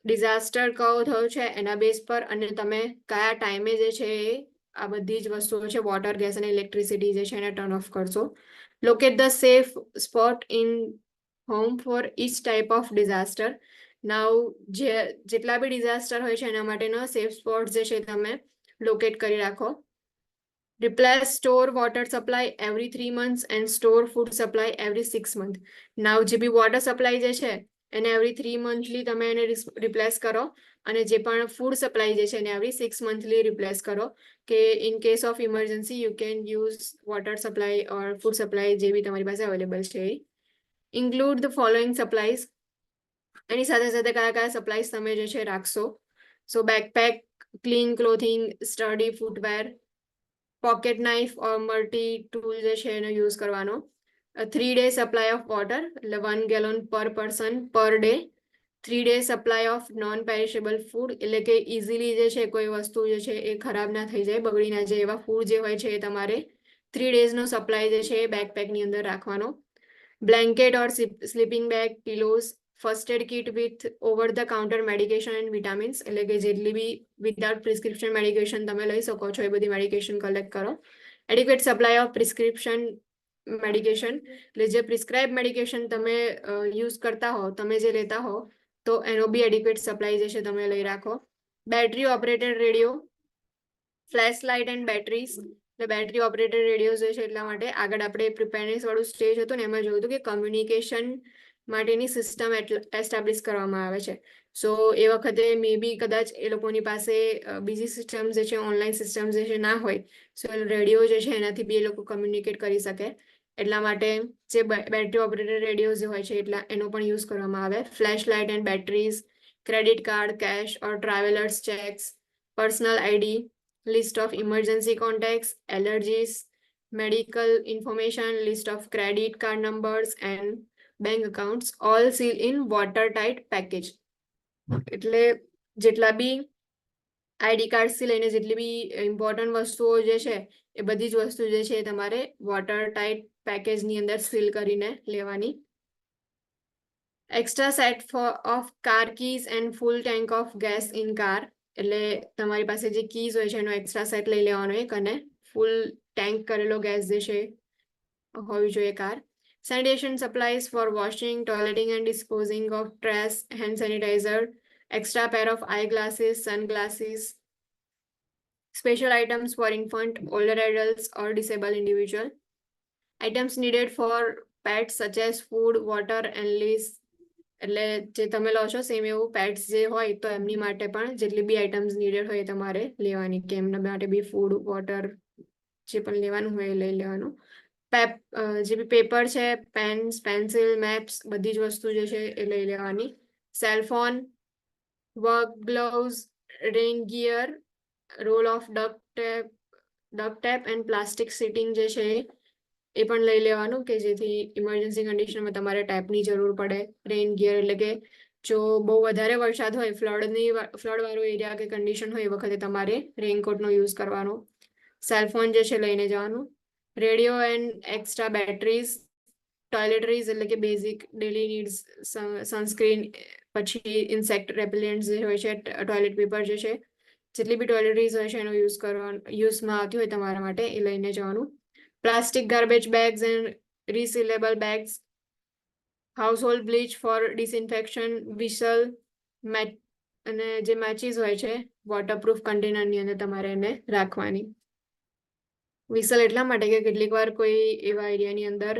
ડિઝાસ્ટર કયો થયો છે એના બેઝ પર અને તમે કયા ટાઈમે જે છે એ આ બધી જ વસ્તુઓ છે વોટર, ગેસ અને ઇલેક્ટ્રિસિટી જે છે એને ટર્ન ઓફ કરશો. Locate the safe spot in home for each type of disaster. Now જેટલા બી ડિઝાસ્ટર હોય છે એના માટેનો સેફ સ્પોટ જે છે તમે લોકેટ કરી રાખો. Replace store water supply every 3 months and store food supply every 6 months. Now જે બી વોટર સપ્લાય જે છે એને એવરી 3 મંથલી તમે એને રિપ્લેસ કરો અને જે પણ ફૂડ સપ્લાય જે છે એને એવરી 6 મંથલી રિપ્લેસ કરો કે in case of emergency you can use water supply or food supply જે બી તમારી પાસે અવેલેબલ છે. Include the following supplies. એની સાથે સાથે કયા કયા સપ્લાયઝ તમે જે છે રાખશો. So backpack, clean clothing, sturdy footwear, pocket knife or multi tool જે છે એનો યુઝ કરવાનો. 3 day સપ્લાય ઓફ વોટર, એટલે 1 gallon per person per day. 3 day supply of non perishable food, એટલે કે ઇઝીલી જે છે કોઈ વસ્તુ જે છે એ ખરાબ ના થઈ જાય, બગડી ના જાય એવા ફૂડ જે હોય છે એ તમારે 3 days નો સપ્લાય જે છે એ બેકપેકની અંદર રાખવાનો. Blanket or sleeping bag, pillows, first aid kit with over the counter medication and vitamins, એટલે કે જેટલી બી વિધાઉટ પ્રિસ્ક્રિપ્શન મેડિકેશન તમે લઈ શકો છો એ બધી મેડિકેશન કલેક્ટ કરો. Adequate supply of prescription medication, એટલે જે પ્રિસ્ક્રાઇબ મેડિકેશન તમે યુઝ કરતા હો, તમે જે લેતા હો તો એનો બી એડિક્વેટ સપ્લાય જે છે તમે લઈ રાખો. Battery operated radio, flash light and batteries, એટલે બેટરી ઓપરેટેડ રેડિયો જે છે એટલા માટે આગળ આપણે પ્રિપેરનેસ વાળું સ્ટેજ હતું ને એમાં જોયું હતું કે કમ્યુનિકેશન માટેની સિસ્ટમ એસ્ટાબ્લિશ કરવામાં આવે છે. સો એ વખતે મે બી કદાચ એ લોકોની પાસે બીજી સિસ્ટમ જે છે ઓનલાઈન સિસ્ટમ જે છે ના હોય, સો રેડિયો જે છે એનાથી બી એ લોકો કમ્યુનિકેટ કરી શકે. એટલા માટે જે બેટરી ઓપરેટેડ રેડિયો જે હોય છે એટલા એનો પણ યુઝ કરવામાં આવે. Flashlight and batteries, credit card, cash or travellers cheques, personal ID, list of emergency contacts, allergies, medical information, list of credit card numbers and bank accounts, all sealed in watertight package. એટલે જેટલા બી ID કાર્ડથી લઈને જેટલી બી important વસ્તુઓ જે છે એ બધી જ વસ્તુ જે છે એ તમારે વોટર ટાઇટ પેકેજની અંદર સીલ કરીને લેવાની. Extra set of car keys and full tank of gas in car, એટલે તમારી પાસે જે કીઝ હોય છે એનો એક્સ્ટ્રા સેટ લઈ લેવાનો એક અને ફૂલ ટેન્ક કરેલો ગેસ જે છે હોવી જોઈએ car. Sanitation supplies for washing, toileting and disposing of trash, hand sanitizer, extra pair of eye glasses, sun glasses, special items for infant, older adults or disabled individual. Items needed for pets such as food, water and leash, એટલે જે તમે લો છો same એવું pets જે હોય તો એમની માટે પણ જેટલી બી આઇટમ્સ નીડેડ હોય એ તમારે લેવાની, કે એમના માટે બી ફૂડ, વોટર જે પણ લેવાનું હોય એ લઈ લેવાનું. જે બી પેપર છે, પેન્સ, પેન્સિલ, મેપ્સ બધી જ વસ્તુ જે છે એ લઈ લેવાની. Cellphone, work gloves, rain gear, roll of duck tape and plastic sheeting જે છે એ પણ લઈ લેવાનું કે જેથી ઇમરજન્સી કન્ડિશનમાં તમારે ટેપની જરૂર પડે. રેઇન ગિયર એટલે કે જો બહુ વધારે વરસાદ હોય, ફ્લડ વાળો એરિયા કે કન્ડિશન હોય એ વખતે તમારે રેઇનકોટનો યુઝ કરવાનો. સેલફોન જે છે લઈને જવાનું. રેડિયો એન્ડ એક્સ્ટ્રા બેટરીઝ, ટોયલેટરીઝ એટલે કે બેઝિક ડેલી નીડ્સ, સનસ્ક્રીન, પછી ઇન્સેક્ટ રેપેલેન્ટ જે હોય છે, ટોયલેટ પેપર જે છે, જેટલી બી ટોયલેટરીઝ હોય છે એનો યુઝમાં આવતી હોય તમારા માટે એ લઈને જવાનું. Plastic garbage bags and resealable bags, household bleach for disinfection, whistle અને જે મેચીસ હોય છે વોટરપ્રૂફ કન્ટેનરની અંદર તમારે એને રાખવાની. વિસલ એટલા માટે કે કેટલીક વાર કોઈ એવા એરિયાની અંદર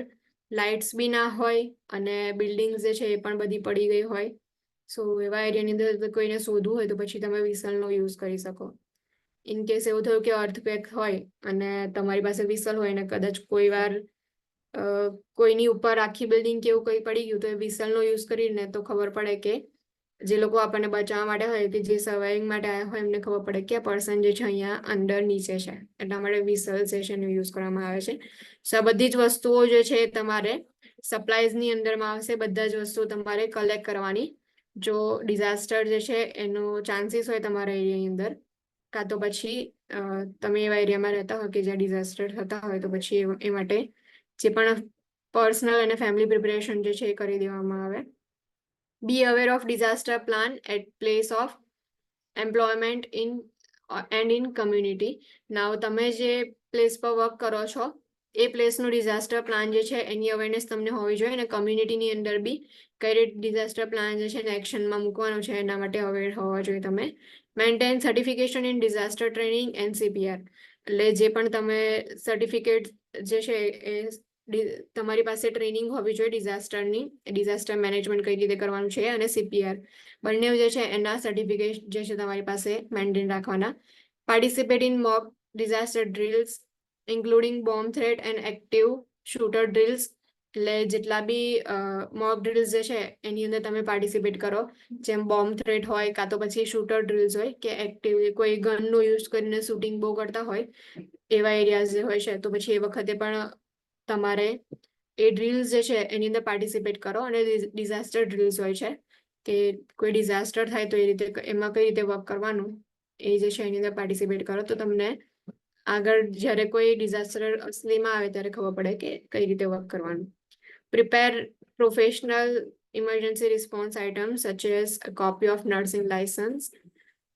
લાઇટ્સ બી ના હોય અને બિલ્ડિંગ્સ જે છે એ પણ બધી પડી ગઈ હોય, સો એવા એરિયાની અંદર કોઈને શોધવું હોય તો પછી તમે વિસલનો યુઝ કરી શકો. ઇન કેસ એવું થયું કે અર્થક્વેક હોય અને તમારી પાસે વિસલ હોય ને કદાચ કોઈ વાર કોઈની ઉપર આખી બિલ્ડિંગ કેવું કંઈ પડી ગયું તો એ વિસલનો યુઝ કરીને તો ખબર પડે કે જે લોકો આપણને બચાવવા માટે હોય કે જે સર્વાઈવિંગ માટે આવ્યા હોય એમને ખબર પડે કે આ પર્સન જે છે અહીંયા અંદર નીચે છે, એટલા માટે વિસલ સેશન યુઝ કરવામાં આવે છે. સો આ બધી જ વસ્તુઓ જે છે તમારે સપ્લાયઝની અંદરમાં આવશે. બધા જ વસ્તુઓ તમારે કલેક્ટ કરવાની. જો ડિઝાસ્ટર જે છે એનો ચાન્સીસ હોય તમારા એરિયાની અંદર, કાં તો પછી તમે એવા એરિયામાં રહેતા હોય કે જ્યાં ડિઝાસ્ટર થતા હોય તો પછી એ માટે જે પણ પર્સનલ અને ફેમિલી પ્રિપરેશન જે છે એ કરી દેવામાં આવે. Be aware of disaster plan at place of employment in and in community. Now તમે જે પ્લેસ પર વર્ક કરો છો એ પ્લેસનું ડિઝાસ્ટર પ્લાન જે છે એની અવેરનેસ તમને હોવી જોઈએ, અને કમ્યુનિટીની અંદર બી કઈ રીતે ડિઝાસ્ટર પ્લાન જે છે એક્શનમાં મૂકવાનો છે એના માટે અવેર હોવા જોઈએ તમે. Maintain certification in disaster training and CPR. એટલે જે પણ તમે સર્ટિફિકેટ જે છે એ તમારી પાસે ટ્રેનિંગ હોવી જોઈએ ડિઝાસ્ટરની, ડિઝાસ્ટર મેનેજમેન્ટ કઈ રીતે કરવાનું છે, અને CPR બંને જે છે એના સર્ટિફિકેટ જે છે તમારી પાસે મેન્ટેન રાખવાના. Participate in mock disaster drills including bomb threat and active shooter drills. એટલે જેટલા બી મોક ડ્રિલ્સ જે છે એની અંદર તમે પાર્ટિસિપેટ કરો, જેમ બોમ્બ થ્રેટ હોય કાં તો પછી શૂટર ડ્રિલ્સ હોય કે એક્ટિવ કોઈ ગનનો યુઝ કરીને શૂટિંગ બહુ કરતા હોય એવા એરિયાઝ જે હોય છે, તો પછી એ વખતે પણ તમારે એ ડ્રિલ્સ જે છે એની અંદર પાર્ટિસિપેટ કરો. અને ડિઝાસ્ટર ડ્રિલ્સ હોય છે કે કોઈ ડિઝાસ્ટર થાય તો એ રીતે એમાં કઈ રીતે વર્ક કરવાનું એ જે છે એની અંદર પાર્ટિસિપેટ કરો તો તમને આગળ જ્યારે કોઈ ડિઝાસ્ટર અસલીમાં આવે ત્યારે ખબર પડે કે કઈ રીતે વર્ક કરવાનું. Prepare professional emergency response items such as a copy of nursing license,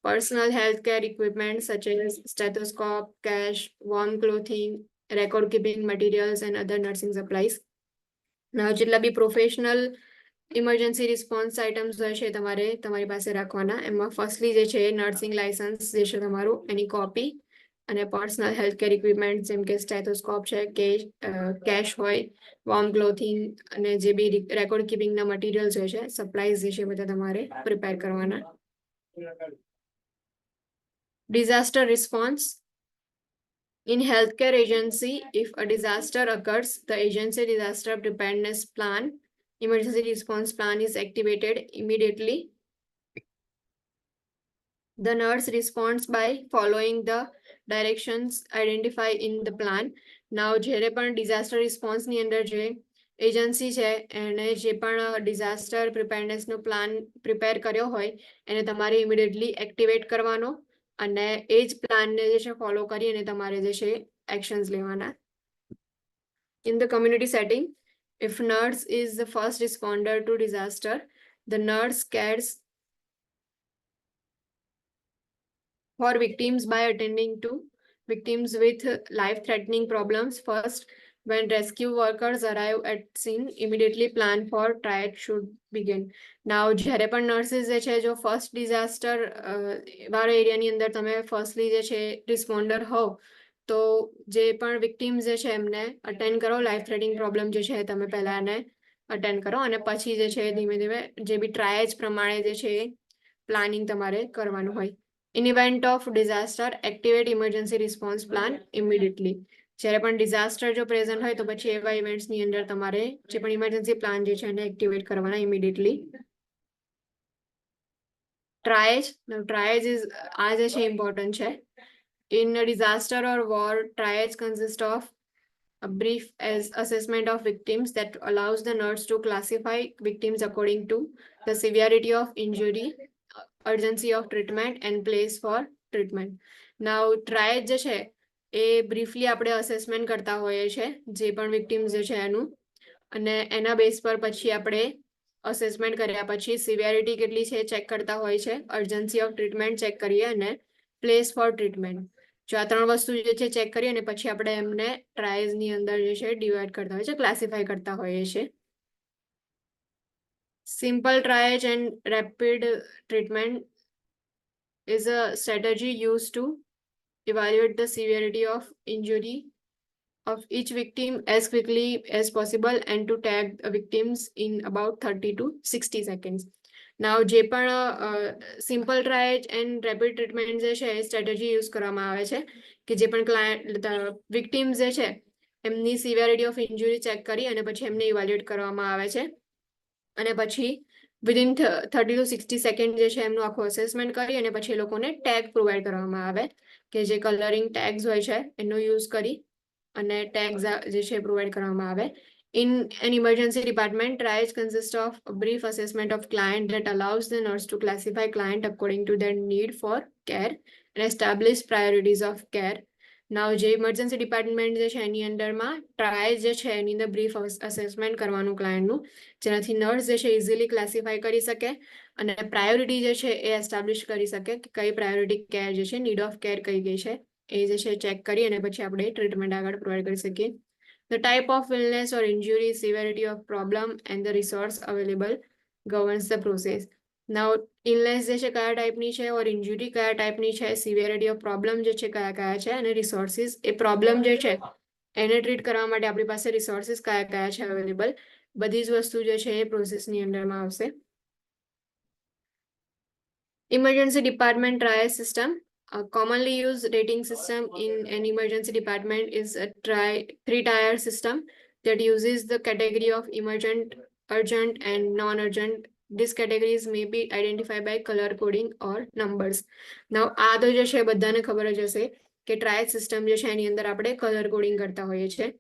personal healthcare equipment such as stethoscope, cash, warm clothing, record keeping materials and other nursing supplies. Now જેટલા બી professional emergency response items હોય છે તમારે તમારી પાસે રાખવાના. એમાં firstly જે છે નર્સિંગ લાયસન્સ જે છે તમારું એની કોપી, અને પર્સનલ હેલ્થ કેર ઇક્વિપમેન્ટ જેમ કે સ્ટેથોસ્કોપ છે, કેશ હોય, વોર્મ ક્લોથિંગ અને જે બી રેકોર્ડ કીપિંગના મટીરિયલ્સ હોય છે, સપ્લાઈઝ જે છે બધા તમારે પ્રિપેર કરવાના. Disaster response. In healthcare agency, if a disaster occurs, the agency disaster preparedness plan, emergency response plan is activated immediately. The nurse responds by following the directions identified in the plan. Now, જ્યારે પણ disaster response ની અંદર જે agency છે એને જે પણ disaster પ્રિપેરનેસનો plan prepare કર્યો હોય એને તમારે ઇમિડિયેટલી એક્ટિવેટ કરવાનો, અને એ જ પ્લાનને જે છે ફોલો કરી અને તમારે જે છે એક્શન્સ લેવાના. In the community setting, if nurse is the first responder to disaster, the nurse cares for victims by attending to victims with life-threatening problems first. When rescue workers arrive at scene, immediately plan for triage should begin. Now, જ્યારે પણ nurses જે છે જો first disaster વાળા એરિયાની અંદર તમે firstly જે છે રિસ્પોન્ડર હોવ તો જે પણ વિક્ટિમ્સ જે છે એમને અટેન્ડ કરો. લાઈફ થ્રેટનિંગ પ્રોબ્લેમ જે છે તમે પહેલા એને અટેન્ડ કરો, અને પછી જે છે ધીમે ધીમે જે બી ટ્રાયજ પ્રમાણે જે છે પ્લાનિંગ તમારે કરવાનું હોય. In event of disaster, activate emergency response plan immediately. જ્યારે પણ ડિઝાસ્ટર જો પ્રેઝન્ટ હોય તો પછી એવા ઇવેન્ટ્સની અંદર તમારે જે પણ ઇમરજન્સી પ્લાન જે છે એને એક્ટિવેટ કરવાના ઇમિડિયેટલી. ટ્રાયજ. ટ્રાયજ ઇઝ આ જે છે ઇમ્પોર્ટન્ટ છે. In a disaster or war, triage consists of a brief assessment of victims that allows the nurse to classify victims according to the severity of injury, urgency of treatment and place for treatment. Now, triage જે છે એ briefly આપણે assessment કરતા હોઈએ છીએ જે પણ victims જે છે એનું, અને એના બેઝ પર પછી આપણે અસેસમેન્ટ કર્યા પછી સિવિયરિટી કેટલી છે ચેક કરતા હોય છે, અર્જન્સી ઓફ ટ્રીટમેન્ટ ચેક કરીએ અને પ્લેસ ફોર ટ્રીટમેન્ટ. જો આ ત્રણ વસ્તુ જે છે ચેક કરીએ અને પછી આપણે એમને ટ્રાયલ્સની અંદર જે છે ડિવાઈડ કરતા હોય છે, ક્લાસિફાઈ કરતા હોઈએ છીએ. Simple triage and rapid treatment is a strategy used to evaluate the severity of injury of each victim as quickly as possible and to tag the victims in about 30 to 60 seconds. નાવ જે પણ simple ટ્રાયજ and rapid treatment જે છે એ strategy use કરવામાં આવે છે કે જે પણ ક્લાયન્ટ વિક્ટિમ્સ જે છે એમની સિવિયરિટી ઓફ ઇન્જુરી ચેક કરી અને પછી એમને ઇવેલ્યુએટ કરવામાં આવે છે અને પછી વિધિન 30 to 60 સેકન્ડ જે છે એમનું આખું અસેસમેન્ટ કરી અને પછી એ લોકોને ટેગ પ્રોવાઈડ કરવામાં આવે કે જે કલરિંગ ટેગ્સ હોય છે એનો યુઝ કરી અને ટેગ્સ જે છે પ્રોવાઈડ કરવામાં આવે. In an emergency department, triage consists of a brief assessment of client that allows the nurse to classify client according to their need for care and establish priorities of care. Now, જે emergency department જે છે એની અંડરમાં ટ્રાયજ જે છે એની અંદર brief assessment કરવાનું ક્લાયન્ટનું, જેનાથી nurse જે છે ઇઝીલી ક્લાસિફાઈ કરી શકે અને પ્રાયોરિટી જે છે એ એસ્ટાબ્લિશ કરી શકે કે કઈ પ્રાયોરિટી કેર જે છે નીડ ઓફ કેર કઈ ગઈ છે એ જે છે ચેક કરી અને પછી આપણે ટ્રીટમેન્ટ આગળ પ્રોવાઈડ કરી શકીએ. The type of illness or injury, severity of problem, and the resource available governs the process. Now, illness જે છે કયા ટાઈપની છે ઓર ઇન્જુરી કયા ટાઈપની છે, સિવિયરિટી ઓફ પ્રોબ્લેમ જે છે કયા કયા છે અને રિસોર્સિસ એ પ્રોબ્લેમ જે છે એને ટ્રીટ કરવા માટે આપણી પાસે રિસોર્સિસ કયા કયા છે અવેલેબલ, બધી જ વસ્તુ જે છે એ પ્રોસેસની અંડરમાં આવશે. Emergency department triage system. A commonly used rating system in an emergency department is a three-tier system that uses the category of emergent, urgent, and non-urgent. These categories may be identified by color coding or numbers. Now, આ તો જે છે બધાને ખબર જ હશે કે ટ્રાયજ system જે છે એની અંદર આપણે કલર કોડિંગ કરતા હોઈએ છીએ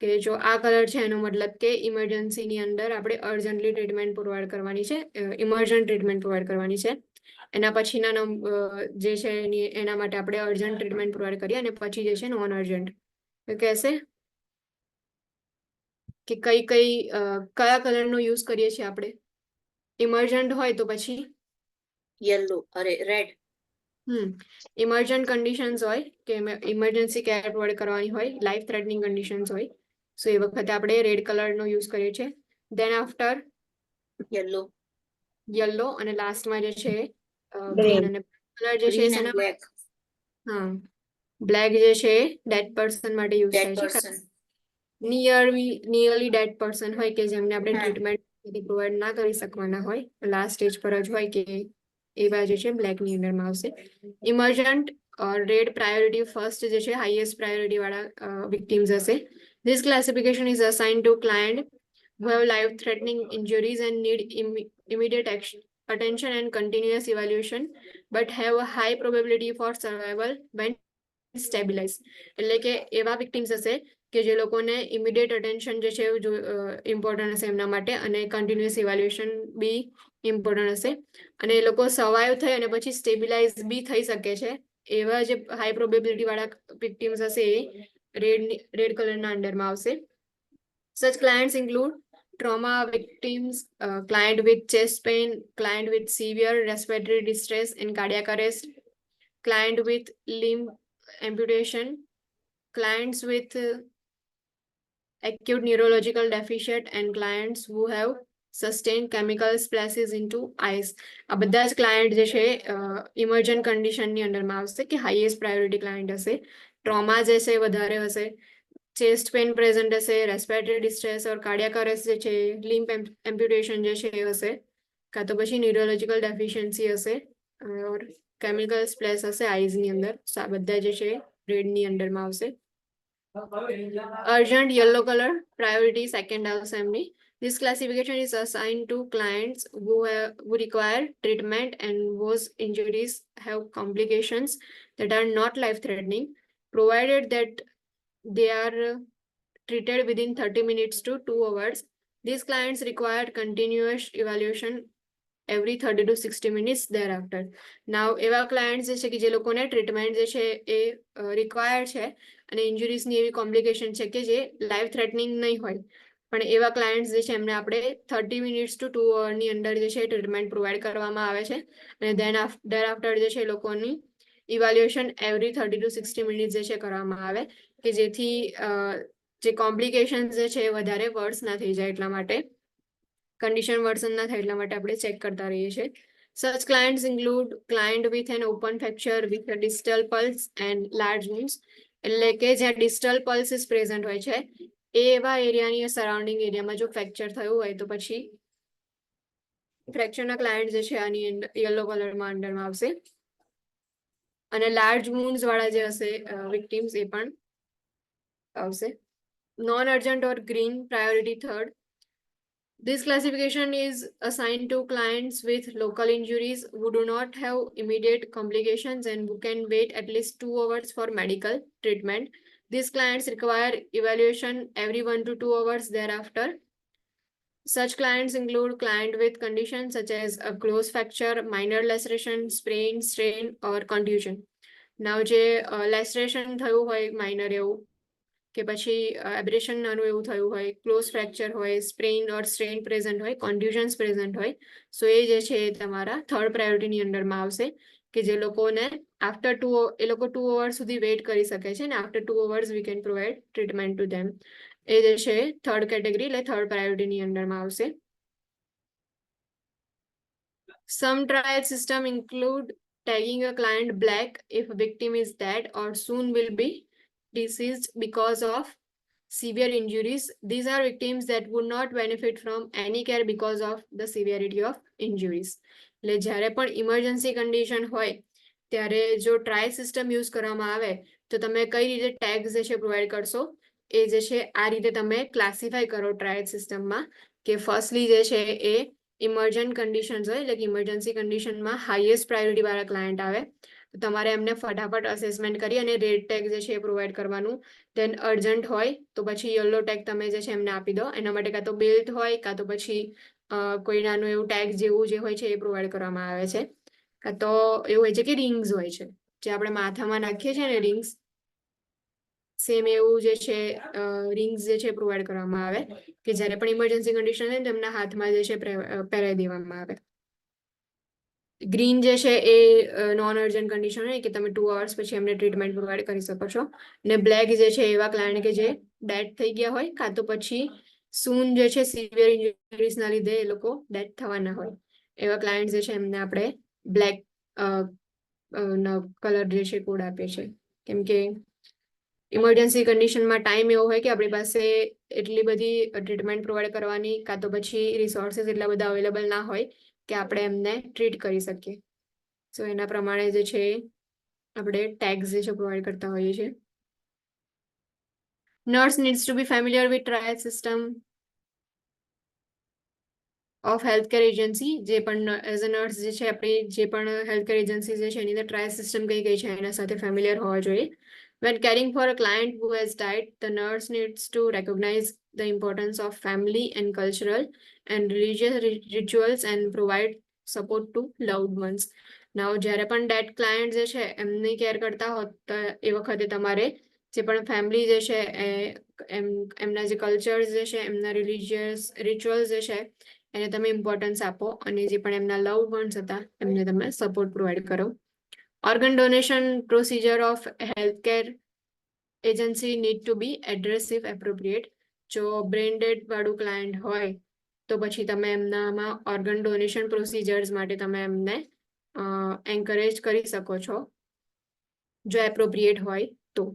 કે જો આ કલર છે એનો મતલબ કે ઇમરજન્સીની અંદર આપણે અર્જન્ટલી ટ્રીટમેન્ટ પ્રોવાઈડ કરવાની છે, ઇમર્જન્ટ ટ્રીટમેન્ટ પ્રોવાઈડ કરવાની છે. એના પછીના જે છે એના માટે આપણે અર્જન્ટ ટ્રીટમેન્ટ પ્રોવાઈડ કરીએ અને પછી જે છે નોન અર્જન્ટ. તો કહેશે કે કયા કલરનો યુઝ કરીએ છીએ આપણે. ઇમર્જન્ટ હોય તો પછી યલો અરે રેડ. ઇમર્જન્ટ કન્ડિશન્સ હોય કે ઇમરજન્સી કેર પ્રોવાઈડ કરવાની હોય, લાઈફ થ્રેટનિંગ કન્ડિશન્સ હોય, સો એ વખતે આપણે રેડ કલરનો યુઝ કરીએ છીએ. દેન આફ્ટર યલો અને લાસ્ટમાં જે છે ગ્રીન. અને કલર જે છે એના બ્લેક. હા, બ્લેક જે છે ડેડ પર્સન માટે યુઝ થાય છે. નિયરલી ડેડ પર્સન હોય કે જેમને આપણે ટ્રીટમેન્ટ પ્રોવાઈડ ના કરી શકવાના હોય, લાસ્ટ સ્ટેજ પર જ હોય કે એવા જે છે બ્લેકની અંડરમાં આવશે. ઇમર્જન્ટ રેડ પ્રાયોરિટી ફર્સ્ટ જે છે હાઈએસ્ટ પ્રાયોરિટી વાળા વિક્ટિમ્સ હશે. This classification is assigned to client who have life-threatening injuries and need immediate attention and continuous evaluation, but have a high probability for survival when stabilized. એટલે કે એવા victims હશે કે જે લોકોને ઇમિડિયેટ અટેન્શન જે છે ઇમ્પોર્ટન્ટ હશે એમના માટે અને કન્ટિન્યુઅસ ઇવેલ્યુએશન બી ઇમ્પોર્ટન્ટ હશે અને એ લોકો સર્વાઈવ થઈ અને પછી સ્ટેબિલાઇઝ બી થઈ શકે છે. એવા જે હાઈ પ્રોબેબિલિટી વાળા વિક્ટિમ્સ હશે એ રેડ કલરના અંડરમાં આવશે. Such clients include trauma victims, client with chest pain, client with severe respiratory distress and cardiac arrest, client with limb amputation, clients with acute neurological deficit, and clients who have sustained chemical splashes into eyes. આ બધા જ client જે છે ઇમર્જન્ટ કન્ડિશનની અંડરમાં આવશે કે highest priority client હશે. Trauma જે છે વધારે હશે, ચેસ્ટ પેન પ્રેઝન્ટ હશે, રેસ્પિરેટરી ડિસ્ટ્રેસ ઓર કાર્ડિયાક અરેસ્ટ જે છે, લિમ્બ એમ્પ્યુટેશન જે છે એ હશે, કાં તો પછી ન્યુરોલોજીકલ ડેફિશિયન્સી હશે ઓર કેમિકલ સ્પ્લેશ હશે આઈઝની અંદર. આ બધા જે છે રેડની અંડરમાં આવશે. Urgent yellow color priority second house MD. This classification is assigned to clients who require treatment and whose injuries have complications that are not life-threatening, provided that they are treated within 30 minutes to 2 hours. These clients require continuous evaluation every 30 to 60 minutes thereafter. Now, એવા clients જે છે કે જે લોકોને treatment જે છે એ required છે અને ઇન્જુરીસની એવી કોમ્પ્લિકેશન છે કે જે લાઈફ થ્રેટનિંગ નહીં હોય, પણ એવા ક્લાયન્ટ્સ જે છે એમને આપણે 30 મિનિટ્સ ટુ 2 અવરની અંદર જે છે ટ્રીટમેન્ટ પ્રોવાઈડ કરવામાં આવે છે અને દેર આફ્ટર જે છે એ લોકોની ઇવેલ્યુએશન એવરી 30 to 60 મિનિટ્સ જે છે કરવામાં આવે કે જેથી જે કોમ્પ્લિકેશન જે છે એ વધારે વર્સ ના થઈ જાય, એટલા માટે કન્ડિશન વર્સન ના થાય એટલા માટે આપણે ચેક કરતા રહીએ છીએ. Such clients include client with an open fracture with a distal pulse and large wounds. એટલે કે જ્યાં ડિસ્ટલ પલ્સીસ પ્રેઝન્ટ હોય છે એ એવા એરિયાની સરાઉન્ડિંગ એરિયામાં જો ફ્રેક્ચર થયું હોય તો પછી ફ્રેક્ચરના ક્લાયન્ટ જે છે આની યલો કલરમાં અંડરમાં આવશે અને લાર્જ વુન્ડ્સ વાળા જે હશે વિક્ટિમ્સ એ પણ આવશે. Non urgent or green priority third. This classification is assigned to clients with local injuries who do not have immediate complications and who can wait at least 2 hours for medical treatment. These clients require evaluation every 1 to 2 hours thereafter. Such clients include client with conditions such as a closed fracture, minor laceration, sprain, strain, or contusion. Now, જે laceration થયું હોય minor એવું કે પછી abrasion નાનું એવું થયું હોય, ક્લોઝ ફ્રેક્ચર હોય, સ્પ્રેઇન ઓર સ્ટ્રેન પ્રેઝન્ટ હોય, કોન્ટ્યુશન્સ પ્રેઝન્ટ હોય, સો એ જે છે એ તમારા થર્ડ પ્રાયોરિટીની અંડરમાં આવશે કે જે લોકોને આફ્ટર એ લોકો 2 hours સુધી વેઇટ કરી શકે છે ને after 2 hours we can provide treatment to them. એ જે છે થર્ડ કેટેગરી એટલે થર્ડ પ્રાયોરિટીની અંડરમાં આવશે. Some trial system include tagging a client black if victim is dead or soon will be deceased because of severe injuries. These are victims that would not benefit from any care because of the severity of injuries. એટલે જ્યારે પણ emergency condition હોય ત્યારે જો try system use કરવામાં આવે તો તમે કઈ રીતે ટેગ્સ જે છે પ્રોવાઈડ કરશો એ જે છે આ રીતે તમે ક્લાસિફાય કરો ટ્રાયલ સિસ્ટમમાં કે ફર્સ્ટલી જે છે એ ઇમરજન્ટ કન્ડિશન્સ હોય એટલે કે ઇમરજન્સી કન્ડિશનમાં હાઈએસ્ટ પ્રાયોરિટી વાળા ક્લાયન્ટ આવે તો તમારે એમને ફટાફટ અસેસમેન્ટ કરી અને રેડ ટેગ જે છે એ પ્રોવાઈડ કરવાનું. દેન અર્જન્ટ હોય તો પછી યલો ટેગ તમે જે છે એમને આપી દો. એના માટે કાં તો બેલ્ટ હોય કાં તો પછી કોઈ નાનું એવું ટેગ જેવું જે હોય છે એ પ્રોવાઈડ કરવામાં આવે છે. કાં તો એવું હોય છે કે રિંગ્સ હોય છે જે આપણે માથામાં નાખીએ છીએ ને રિંગ્સ, સેમ એવું જે છે રિંગ્સ જે છે પ્રોવાઈડ કરવામાં આવે કે જ્યારે પણ ઇમરજન્સી કન્ડિશન હોય તેમના હાથમાં જે છે પહેરાવી દેવામાં આવે. ગ્રીન જે છે એ નોન અર્જન્ટ કન્ડિશન હોય કે તમે 2 hours પછી એમને ટ્રીટમેન્ટ પ્રોવાઈડ કરી શકો છો. ને બ્લેક જે છે એવા ક્લાયન્ટ કે જે ડેડ થઈ ગયા હોય કાં તો પછી સૂન જે છે સિવિયર ઇન્જરીઝના લીધે એ લોકો ડેડ થવાના હોય એવા ક્લાયન્ટ જે છે એમને આપણે બ્લેક કલર જે છે કોડ આપીએ છીએ. કેમ કે ઇમરજન્સી કન્ડિશનમાં ટાઈમ એવો હોય કે આપણી પાસે એટલી બધી ટ્રીટમેન્ટ પ્રોવાઈડ કરવાની કાં તો પછી રિસોર્સિસ એટલા બધા અવેલેબલ ના હોય કે આપણે એમને ટ્રીટ કરી શકીએ. સો એના પ્રમાણે જે છે આપણે ટેગ્સ જે છે પ્રોવાઈડ કરતા હોઈએ છીએ. Nurse needs to be familiar with trial system of healthcare agency. જે પણ એઝ અ નર્સ જે છે આપણી જે પણ હેલ્થકેર એજન્સી જે છે એની અંદર ટ્રાયલ સિસ્ટમ કઈ કઈ છે એના સાથે ફેમિલિયર હોવા જોઈએ. When caring for a client who has died, the nurse needs to recognize the importance of family and cultural and religious rituals and provide support to loved ones. Now, જ્યારે પણ dead client જે છે એમની care કરતા હો તો એ વખતે તમારે જે પણ ફેમિલી જે છે એમના જે કલ્ચર્સ જે છે એમના રિલિજિયસ રિચ્યુઅલ્સ જે છે એને તમે ઇમ્પોર્ટન્સ આપો અને જે પણ એમના લવ વન્સ હતા એમને તમે સપોર્ટ પ્રોવાઈડ કરો. Organ donation procedure of healthcare agency need to be addressed if appropriate. જો બ્રેન ડેડ વાળું ક્લાયન્ટ હોય તો પછી તમે એમનામાં ઓર્ગન ડોનેશન પ્રોસિજર્સ માટે તમે એમને એન્કરેજ કરી શકો છો જો એપ્રોપ્રિએટ હોય તો.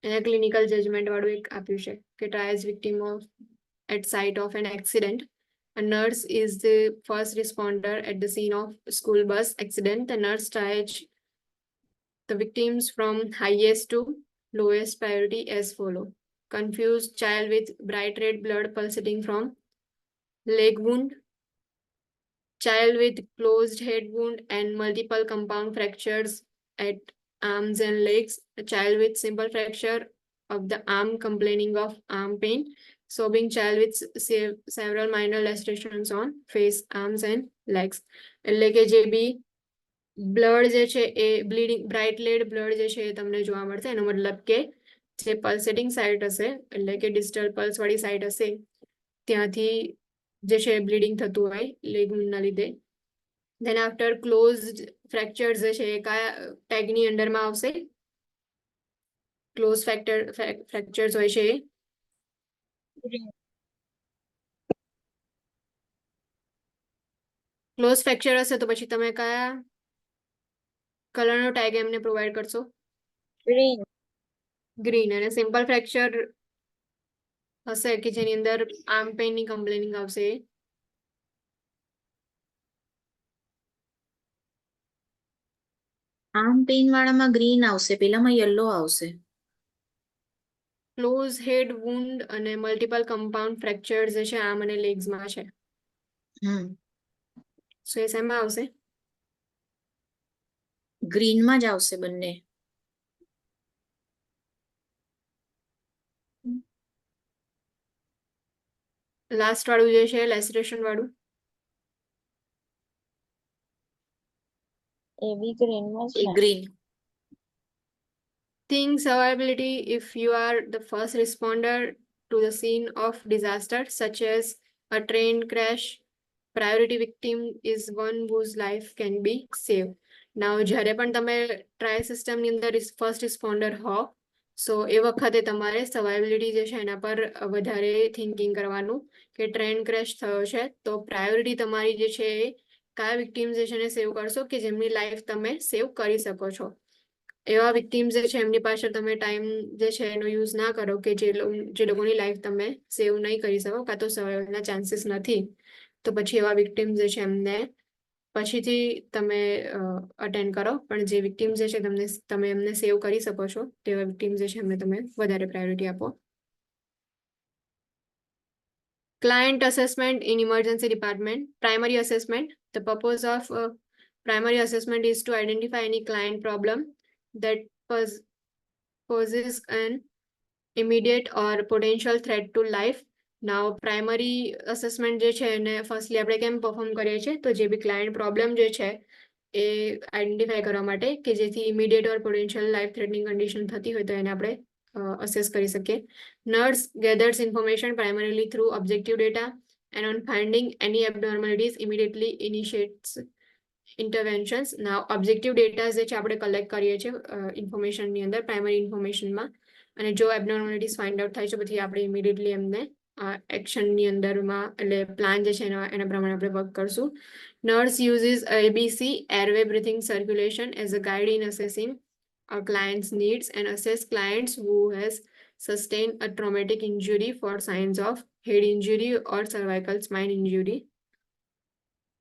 એને ક્લિનિકલ જજમેન્ટ વાળું એક આપ્યું છે કે trials victim of at site of an accident. A nurse is the first responder at the scene of school bus accident. The nurse triage the victims from highest to lowest priority as follow. Confused child with bright red blood pulsating from leg wound. Child with closed head wound and multiple compound fractures at arms and legs. A child with simple fracture of the arm complaining of arm pain. Sobbing child with several minor lacerations on face, arms and legs. એટલે કે જે બી blood જે છે એ bleeding bright lead blood જે છે એ તમને જોવા મળશે. એનો મતલબ કે જે પલ્સેટિંગ સાઇટ હશે એટલે કે ડિસ્ટલ પલ્સ વાળી સાઇટ હશે ત્યાંથી જે છે બ્લીડિંગ થતું હોય લેગ વુન્ડના લીધે. ધેન આફ્ટર ક્લોઝડ ફ્રેક્ચર્સ જે છે એ કયા ટેગની અંડરમાં આવશે? ક્લોઝ ફ્રેક્ચર્સ હોય છે એ ક્લોઝ ફ્રેક્ચર હશે તો પછી તમે કયા કલરનો ટેગ એમને પ્રોવાઈડ કરશો? ગ્રીન. અને સિમ્પલ ફ્રેક્ચર હશે કે જેની અંદર આર્મ પેઇનની કમ્પ્લેનિંગ આવશે આર્મ પેઇન વાળામાં ગ્રીન આવશે, પેલામાં યલો આવશે. ક્લોઝ હેડ વુન્ડ અને મલ્ટિપલ કમ્પાઉન્ડ ફ્રેક્ચર જે છે આર્મ અને લેગ્સમાં છે. સો એ શેમાં આવશે? ગ્રીનમાં જ આવશે બંને. લાસ્ટ વાળું જે છે લેસરેશન વાળું, એ બી ગ્રીનમાં જ એ ને. Green. Think survivability if you are the first responder to the scene of disaster, such as a train crash. Priority victim is one whose life can be saved. Now, જ્યારે પણ તમે ટ્રાય સિસ્ટમની અંદર ફર્સ્ટ રિસ્પોન્ડર હો, સો એ વખતે તમારે સર્વાઇબિલિટી જે છે એના પર વધારે થિંકિંગ કરવાનું કે ટ્રેન ક્રેશ થયો છે તો પ્રાયોરિટી તમારી જે છે એ કયા વિક્ટિમ જે છે એને સેવ કરશો કે જેમની લાઈફ તમે સેવ કરી શકો છો. એવા વિક્ટિમ્સ જે છે એમની પાછળ તમે ટાઈમ જે છે એનો યુઝ ના કરો કે જે લોકોની લાઈફ તમે સેવ નહીં કરી શકો કાં તો સર્વાઇવલના ચાન્સીસ નથી, તો પછી એવા વિક્ટિમ્સ જે છે એમને પછીથી તમે અટેન્ડ કરો, પણ જે વિક્ટિમ્સ જે છે તમે એમને સેવ કરી શકો છો તેવા વિક્ટિમ્સ જે છે એમને તમે વધારે પ્રાયોરિટી આપો. Client assessment in emergency department. Primary assessment. The purpose of primary assessment is to identify any client problem that poses an immediate or potential threat to life. Now, primary assessment જે છે એને firstly આપણે કેમ perform કરીએ છીએ તો જે બી client problem જે છે એ આઈડેન્ટિફાઈ કરવા માટે કે જેથી ઇમિડિયેટ ઓર પોટેન્શિયલ લાઈફ થ્રેટનિંગ કન્ડિશન થતી હોય તો એને આપણે અસેસ કરી શકીએ. Nurse gathers information primarily through objective data and on finding any abnormalities immediately initiates interventions. Now, objective data જે છે આપણે કલેક્ટ કરીએ છીએ ઇન્ફોર્મેશનની અંદર પ્રાઇમરી ઇન્ફોર્મેશનમાં, અને જો એબનોર્માલિટીઝ ફાઇન્ડ આઉટ થાય છે પછી આપણે ઇમિડિયેટલી એમને એક્શનની અંદરમાં એટલે પ્લાન જે છે એના પ્રમાણે આપણે વર્ક કરશું. Nurse uses ABC airway breathing circulation as a guide in assessing a client's needs and assess clients who has sustained a traumatic injury for signs of head injury or cervical spine injury.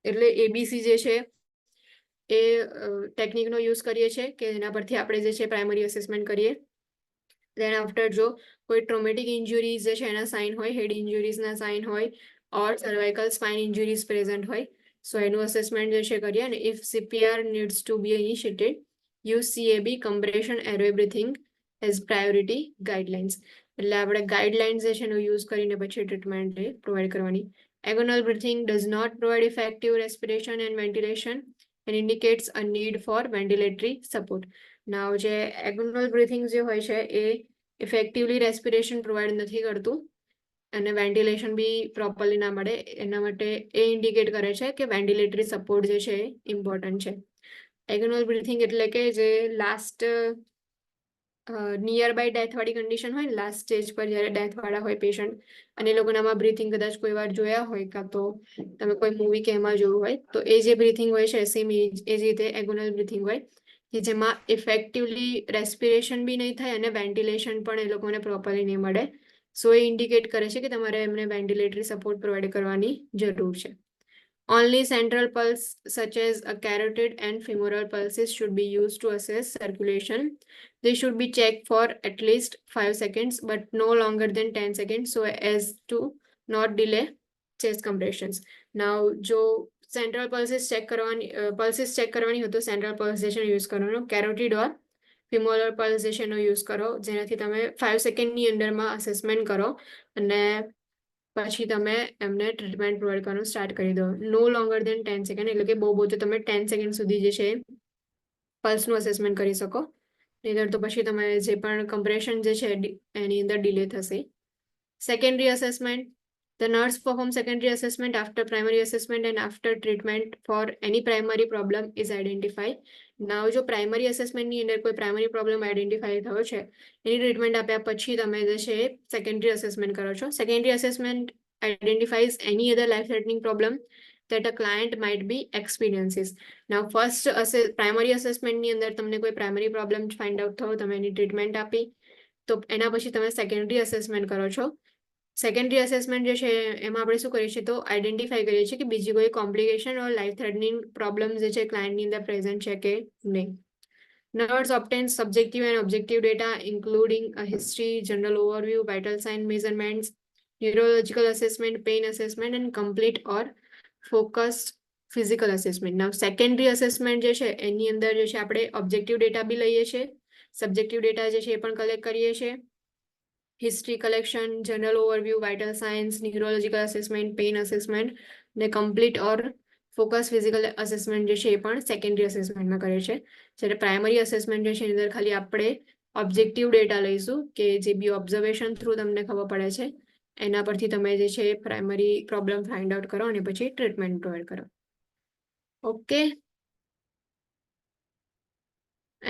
એટલે ABC જે છે એ ટેકનિકનો use કરીએ છીએ કે એના પરથી આપણે જે છે પ્રાઇમરી અસેસમેન્ટ કરીએ. દેન આફ્ટર જો કોઈ ટ્રોમેટિક ઇન્જુરીઝ જે છે એના સાઇન હોય, હેડ ઇન્જુરીઝના સાઇન હોય or cervical spine injuries present હોય, સો એનું અસેસમેન્ટ જે છે કરીએ. અને if CPR needs to be initiated, use CAB compression airway breathing as priority guidelines. એટલે આપણે ગાઈડલાઇન્સ જે છે એનો યુઝ કરીને પછી ટ્રીટમેન્ટ પ્રોવાઈડ કરવાની. Agonal breathing does not provide effective respiration and ventilation and indicates a need for ventilatory support. Now, જે agonal breathing જે હોય છે એ ઇફેક્ટિવલી રેસ્પિરેશન પ્રોવાઈડ નથી કરતું અને વેન્ટિલેશન બી પ્રોપરલી ના મળે, એના માટે એ ઇન્ડિકેટ કરે છે કે વેન્ટિલેટરી સપોર્ટ જે છે એ ઇમ્પોર્ટન્ટ છે. એગોનલ બ્રીથિંગ એટલે કે જે લાસ્ટ નિયર બાય ડેથ વાળી કન્ડિશન હોય ને, લાસ્ટ સ્ટેજ પર જ્યારે ડેથ વાળા હોય પેશન્ટ અને એ લોકોનામાં બ્રીથિંગ કદાચ કોઈ વાર જોયા હોય કાં તો તમે કોઈ મૂવી કે એમાં જોયું હોય તો એ જે બ્રીથિંગ હોય છે સેમ એ જ રીતે એગોનલ બ્રીથિંગ હોય કે જેમાં ઇફેક્ટિવલી રેસ્પિરેશન બી નહીં થાય અને વેન્ટિલેશન પણ એ લોકોને પ્રોપરલી નહીં મળે. સો એ ઇન્ડિકેટ કરે છે કે તમારે એમને વેન્ટિલેટરી સપોર્ટ પ્રોવાઈડ કરવાની જરૂર છે. Only central pulse such as a carotid and femoral pulses should be used to assess circulation. They should be checked for at least 5 seconds but no longer than 10 seconds so as to not delay chest compressions. Now, જો central pulses check કરવાની હોય તો central પલ્સેશન use કરવાનો, carotid ઓર ફિમોરલ પલ્સેશનનો use કરો જેનાથી તમે 5 સેકન્ડની અંદરમાં અસેસમેન્ટ કરો અને પછી તમે એમને ટ્રીટમેન્ટ પ્રોવાઈડ કરવાનું સ્ટાર્ટ કરી દો. નો લોંગર દેન 10 સેકન્ડ એટલે કે બહુ તો તમે 10 સેકન્ડ સુધી જે છે પલ્સનું અસેસમેન્ટ કરી શકો, નહીતર તો પછી તમે જે પણ કમ્પ્રેશન જે છે એની અંદર ડિલે થશે. Secondary assessment. The nurse performs secondary assessment after primary assessment and after treatment for any primary problem is identified. Now, જો primary assessment ની અંદર કોઈ primary problem identify થયો છે એની ટ્રીટમેન્ટ આપ્યા પછી તમે જે છે secondary assessment કરો છો. Secondary assessment identifies any other life-threatening problem that a client might be experiences. Now, first primary assessment ની અંદર તમને કોઈ primary problem find out થયો, તમે એની ટ્રીટમેન્ટ આપી, તો એના પછી તમે secondary assessment કરો છો. સેકન્ડરી અસેસમેન્ટ જે છે એમાં આપણે શું કરીએ છીએ તો આઈડેન્ટિફાઈ કરીએ છીએ કે બીજી કોઈ કોમ્પ્લિકેશન ઓર લાઈફ થ્રેટનિંગ પ્રોબ્લેમ જે છે ક્લાયન્ટની અંદર પ્રેઝન્ટ છે કે નહીં. Nerds obtains subjective and objective data, including a history, general overview, vital sign measurements, neurological assessment, pain assessment, and complete or focused physical assessment. Now, secondary assessment જે છે એની અંદર જે છે આપણે objective data બી લઈએ છીએ, subjective data જે છે એ પણ collect કરીએ છીએ. History collection, general overview, vital signs, neurological assessment, pain assessment, ને complete or focus physical assessment જે છે એ પણ secondary assessment માં કરે છે. જ્યારે primary assessment જે છે એની અંદર ખાલી આપણે objective data લઈશું કે જે બી observation through તમને ખબર પડે છે એના પરથી તમે જે છે primary problem find out કરો અને પછી treatment provide કરો. Okay?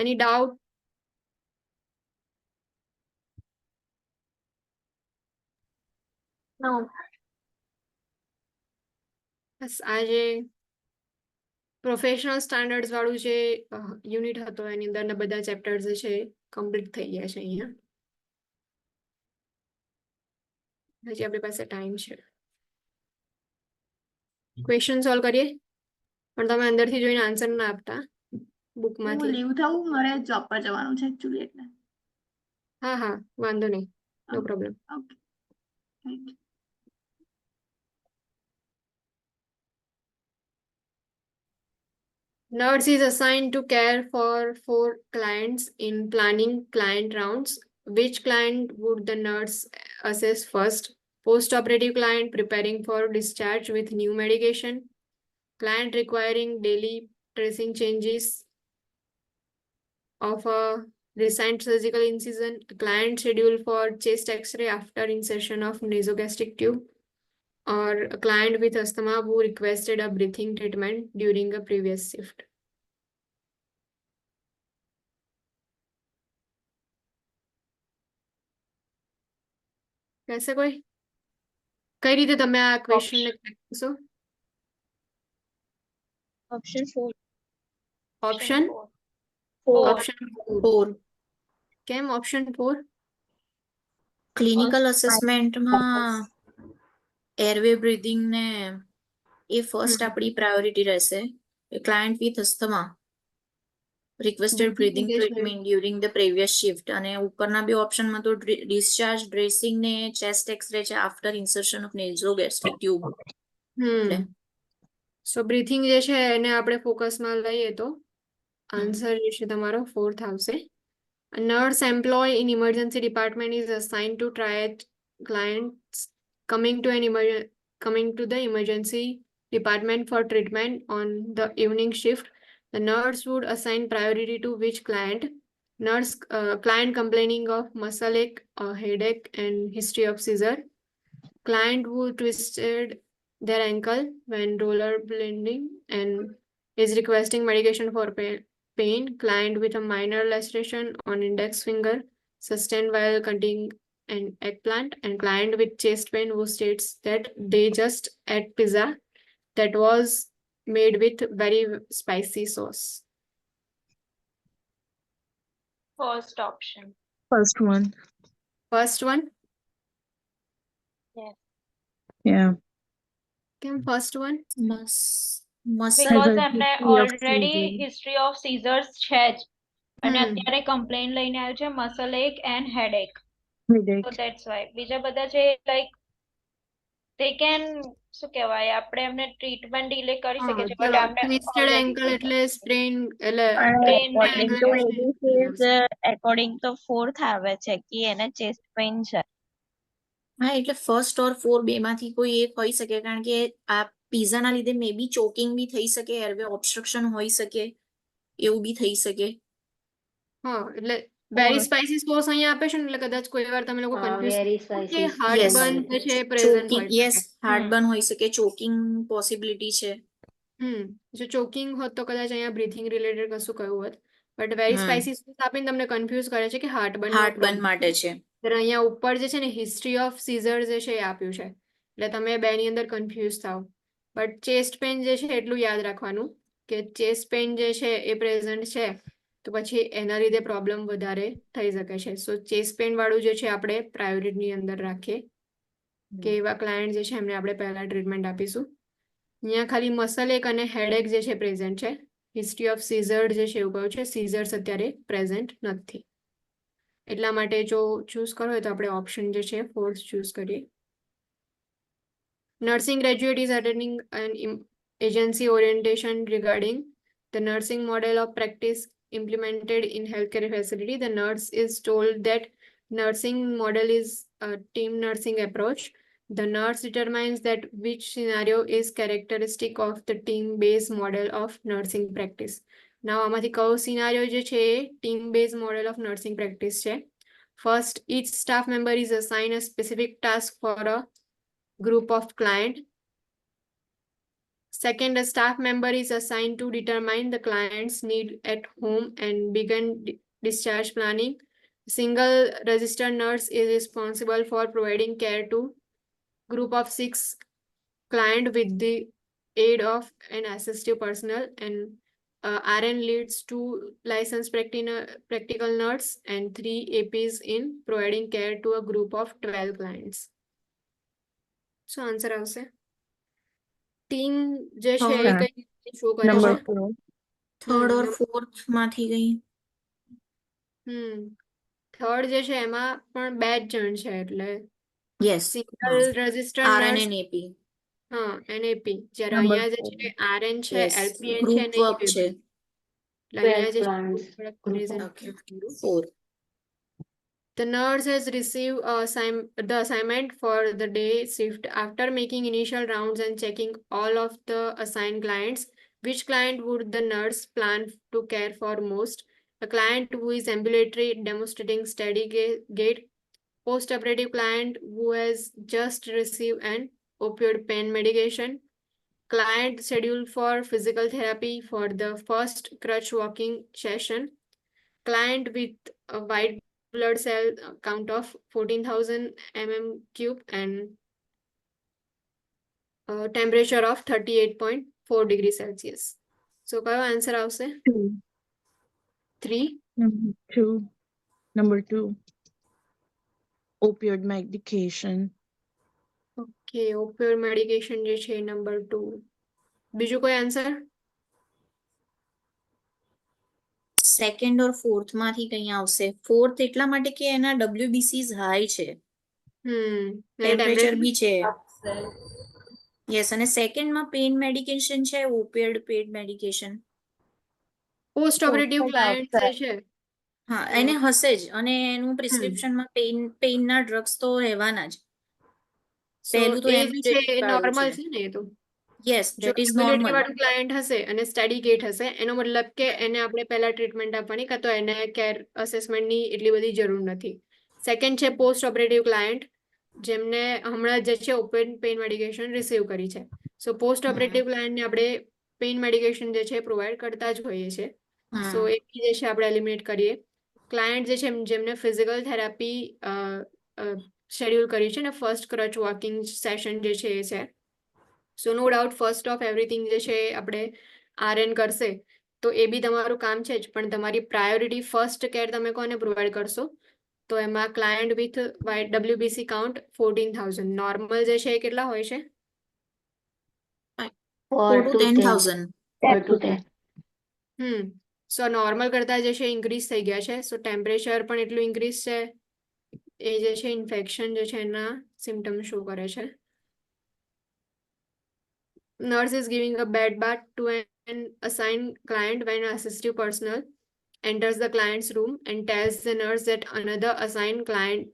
Any doubt? No. બસ આજે પ્રોફેશનલ સ્ટાન્ડર્ડ્સ વાળું જે યુનિટ હતો એની અંદરના બધા ચેપ્ટર્સ જે છે કમ્પ્લીટ થઈ ગયા છે અહીંયા. હજી આપણી પાસે ટાઈમ છે. ક્વેશ્ચન સોલ્વ કરીએ પણ તમે અંદરથી જોઈને આન્સર ના આપતા હું બુકમાંથી. લીવ થવું મારે જોબ પર જવાનું છે એકચ્યુઅલી એટલે. હા હા વાંધો નહીં, no problem. Okay. Thank you. Nerds is assigned to care for 4 clients in planning client rounds. Which client would the nerds assess first? Post-operative client preparing for discharge with new medication, client requiring daily dressing changes of a recent surgical incision, client scheduled for chest x-ray after insertion of nasogastric tube, or a client with asthma who requested a breathing treatment during a previous shift. કહેશે કોઈ? કઈ રીતે તમે આ question ને crack કરશો? Option 4. Option 4. Option 4. કેમ option 4? Clinical અસેસમેન્ટમાં એરવે બ્રીથિંગ ને એ ફર્સ્ટ આપણી પ્રાયોરિટી રહેશે. Client with asthma requested breathing treatment during the previous shift અને ઉપરના બે ઓપ્શનમાં તો ડિસ્ચાર્જ ડ્રેસિંગ ને ચેસ્ટ એક્સરે છે after insertion of nasogastric tube. So breathing જે છે એને આપણે ફોકસમાં લઈએ તો આન્સર જે છે તમારો 4th આવશે. A nurse employee in emergency department is assigned to triage clients coming to the emergency department for treatment on the evening shift. The nurse would assign priority to which client? Client complaining of muscle ache, headache, and history of seizure. Client who twisted their ankle when rollerblading and is requesting medication for pain. Client with a minor laceration on index finger sustained while cutting an eggplant, and client with chest pain who states that they just ate pizza that was made with very spicy sauce. First option. First one. First one? Yeah. Kim, first one? Muscle Because a એમને history of already seizure. history of seizures છે જ અને Hmm. અત્યારે complain લઈને આવ્યું છે muscle એક and headache. Headache. So that's why બીજા બધા છે લાઈક they can શું કહેવાય આપણે એમને ટ્રીટમેન્ટ ડિલે કરી શકે છે બટ આપણે Twisted ankle એટલે sprain એટલે Sprain According to ankle ABCs, according to 4th આવે છે કે એને chest pain છે. હા એટલે ફર્સ્ટ ઓર 4 બેમાંથી કોઈ એક હોઈ શકે કારણ કે આ પીઝાના લીધે મે બી ચોકિંગ બી થઈ શકે, એરવે ઓબ્સ્ટ્રક્શન હોઈ શકે, એવું બી થઈ શકે. હા એટલે વેરી સ્પાઇસી સોસ અહીંયા આપે છે ને એટલે કદાચ કોઈ વાર તમે લોકો કન્ફ્યુઝ very કે spicy. Heart Yes. બર્ન જે છે પ્રેઝન્ટ ચોકિંગ હોય યસ શકે. હાર્ટબર્ન હોઈ શકે, ચોકિંગ પોસિબિલિટી છે. જો ચોકિંગ હોત તો કદાચ અહીંયા બ્રીથિંગ રિલેટેડ કશું કહ્યું હોત બટ વેરી સ્પાઇસી સોસ આપીને તમને કન્ફ્યુઝ કરે છે કે હાર્ટ હાર્ટબર્ન માટે છે. અહીંયા ઉપર જે છે ને હિસ્ટ્રી ઓફ સીઝર જે છે એ આપ્યું છે એટલે તમે બેની અંદર કન્ફ્યુઝ થાવ બટ ચેસ્ટ પેન જે છે એટલું યાદ રાખવાનું કે ચેસ્ટ પેન જે છે એ પ્રેઝન્ટ છે તો પછી એના લીધે પ્રોબ્લેમ વધારે થઈ શકે છે સો ચેસ્ટ પેન વાળું જે છે આપણે પ્રાયોરિટીની અંદર રાખીએ કે એવા ક્લાયન્ટ જે છે એમને આપણે પહેલા ટ્રીટમેન્ટ આપીશું. અહીંયા ખાલી મસલ એક અને હેડેક જે છે પ્રેઝન્ટ છે હિસ્ટ્રી ઓફ સીઝર જે છે એવું કહ્યું છે, સીઝર્સ અત્યારે પ્રેઝન્ટ નથી. એટલા માટે જો ચૂઝ કરો હોય તો આપણે ઓપ્શન જે છે 4th ચૂઝ કરીએ. Nursing graduate is attending an agency orientation regarding the nursing model of practice implemented in healthcare facility. The nurse is told that nursing model is a team nursing approach. The nurse determines that which scenario is characteristic of the team-based model of nursing practice. Now, આમાંથી કયો scenario જે છે એ team-based model of nursing practice છે. First, each staff member is assigned a specific task for a group of client. Second, a staff member is assigned to determine the client's need at home and begin discharge planning. Single registered nurse is responsible for providing care to group of 6 clients with the aid of an assistive personnel, and RN leads 2 licensed practical nurse and 3 APs in providing care to a group of 12 clients. So answer આવશે team જે છે એ Third. કઈ show કરે Number છે. 4. Third ઓર number- fourth માંથી ગઈ. Third જે છે એમાં પણ 2 જ જણ છે એટલે yes, single registered RN nurse and AP. હા NAP, જ્યારે Number અહીંયા જે 4. છે RN છે Yes. LPN Group છે અને work છે. એટલે અહીંયા જે 12 plants. થોડાક Group reason Okay. કરું. 4. The nurse has received the assignment for the day shift. After making initial rounds and checking all of the assigned clients, which client would the nurse plan to care for most? A client who is ambulatory, demonstrating steady gait. Post-operative client who has just received an opioid pain medication. Client scheduled for physical therapy for the first crutch walking session. Client with a white blood cell count of 14,000 mm³ and temperature of 38.4 degrees Celsius. So કયો answer આવશે? 2. 3. Number 2. Number 2. Opioid medication. Okay, opioid medication જે છે number 2. બીજું કોઈ answer? Second ઓર fourth માંથી કઈ આવશે. Fourth એટલા માટે કે એના WBCs હાઈ છે, ટેમ્પરેચર બી છે. યસ, અને સેકન્ડ માં પેઇન મેડિકેશન છે, opioid pain medication. Post operative client જે છે હા, એને હશે જ, અને એનું પ્રિસ્ક્રિપ્શનમાં પેઇન ના ડ્રગ્સ તો રહેવાના જ. પહેલું તો એ એનું છે જ નોર્મલ છે ને એ તો. યસ, જો ધેટ ઇઝ ability નોર્મલ. વાળું ક્લાયન્ટ હશે અને સ્ટડી ગેટ હશે એનો મતલબ કે એને આપણે પહેલા ટ્રીટમેન્ટ આપવાની કાં તો એને કેર અસેસમેન્ટની એટલી બધી જરૂર નથી. સેકન્ડ છે પોસ્ટ ઓપરેટિવ ક્લાયન્ટ જેમને હમણાં જે છે ઓપન પેઇન મેડિકેશન રિસીવ કરી છે. સો પોસ્ટ ઓપરેટિવ ક્લાયન્ટને આપણે પેઇન મેડિકેશન જે છે પ્રોવાઈડ કરતા જ હોઈએ છીએ. સો એ જે છે આપણે એલિમિનેટ કરીએ. ક્લાયન્ટ જે છે જેમને ફિઝિકલ થેરાપી શેડ્યુલ કરી છે ને ફર્સ્ટ ક્રચ વોકિંગ સેશન જે છે એ છે. So no doubt first of everything જે છે આપણે RN કરશે તો એ બી તમારું કામ છે જ, પણ તમારી પ્રાયોરિટી ફર્સ્ટ કેર તમે કોને પ્રોવાઈડ કરશો તો એમાં client with WBC count 14,000. Normal જે છે એ કેટલા હોય છે? 4 to 10,000. 4 to 10. સો નોર્મલ કરતા જે છે ઇન્ક્રીઝ થઈ ગયા છે. સો ટેમ્પરેચર પણ એટલું ઇન્ક્રીઝ છે. એ જે છે ઇન્ફેક્શન જે છે એના સિમ્ટમ શો કરે છે. Nurse is giving a bed bath to an assigned client when assistive personnel enters the client's room and tells the nurse that another assigned client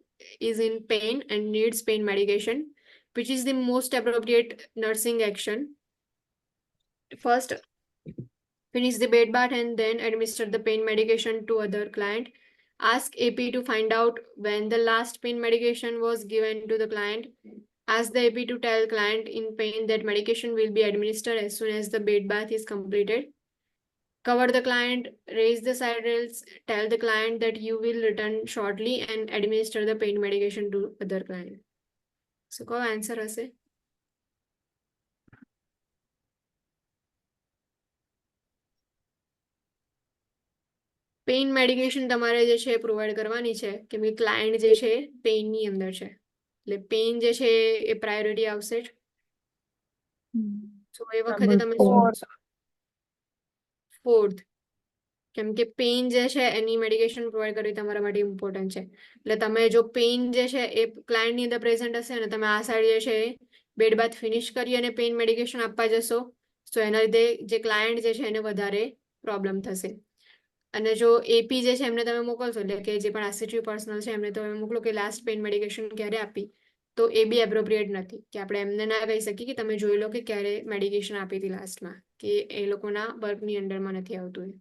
is in pain and needs pain medication. Which is the most appropriate nursing action? First, finish the bed bath and then administer the pain medication to other client. Ask AP to find out when the last pain medication was given to the client. Ask the AP to tell client in pain that medication will be administered as soon as the bed bath is completed. Cover the client, raise the side rails, tell the client that you will return shortly and administer the pain medication to other client. So કયો answer હશે? Pain medication તમારે જે છે provide કરવાની છે કેમ કે client જે છે પેઇનની અંદર છે એટલે પેઇન જે છે એ પ્રાયોરિટી આવશે જ. સો એ વખતે Number તમે 4. 4th, કેમ કે પેઇન જે છે એની મેડિકેશન પ્રોવાઈડ કરવી તમારા માટે ઇમ્પોર્ટન્ટ છે. એટલે તમે જો પેઇન જે છે એ ક્લાયન્ટની અંદર પ્રેઝન્ટ હશે અને તમે આ સાઈડ જે છે એ બેડ બાદ ફિનિશ કરી અને પેઇન મેડિકેશન આપવા જશો તો એના લીધે જે ક્લાયન્ટ જે છે એને વધારે પ્રોબ્લેમ થશે. અને જો એપી જે છે એમને તમે મોકલશો, એટલે કે જે પણ આસિસ્ટિવ પર્સનલ છે એમને તમે મોકલો કે લાસ્ટ પેઇન મેડિકેશન ક્યારે આપી, તો એ બી એપ્રોપ્રિએટ નથી કે આપણે એમને ના કહી શકીએ કે તમે જોઈ લો કે ક્યારે મેડિકેશન આપી હતી લાસ્ટમાં, કે એ લોકોના વર્કની અંડરમાં નથી આવતું એ.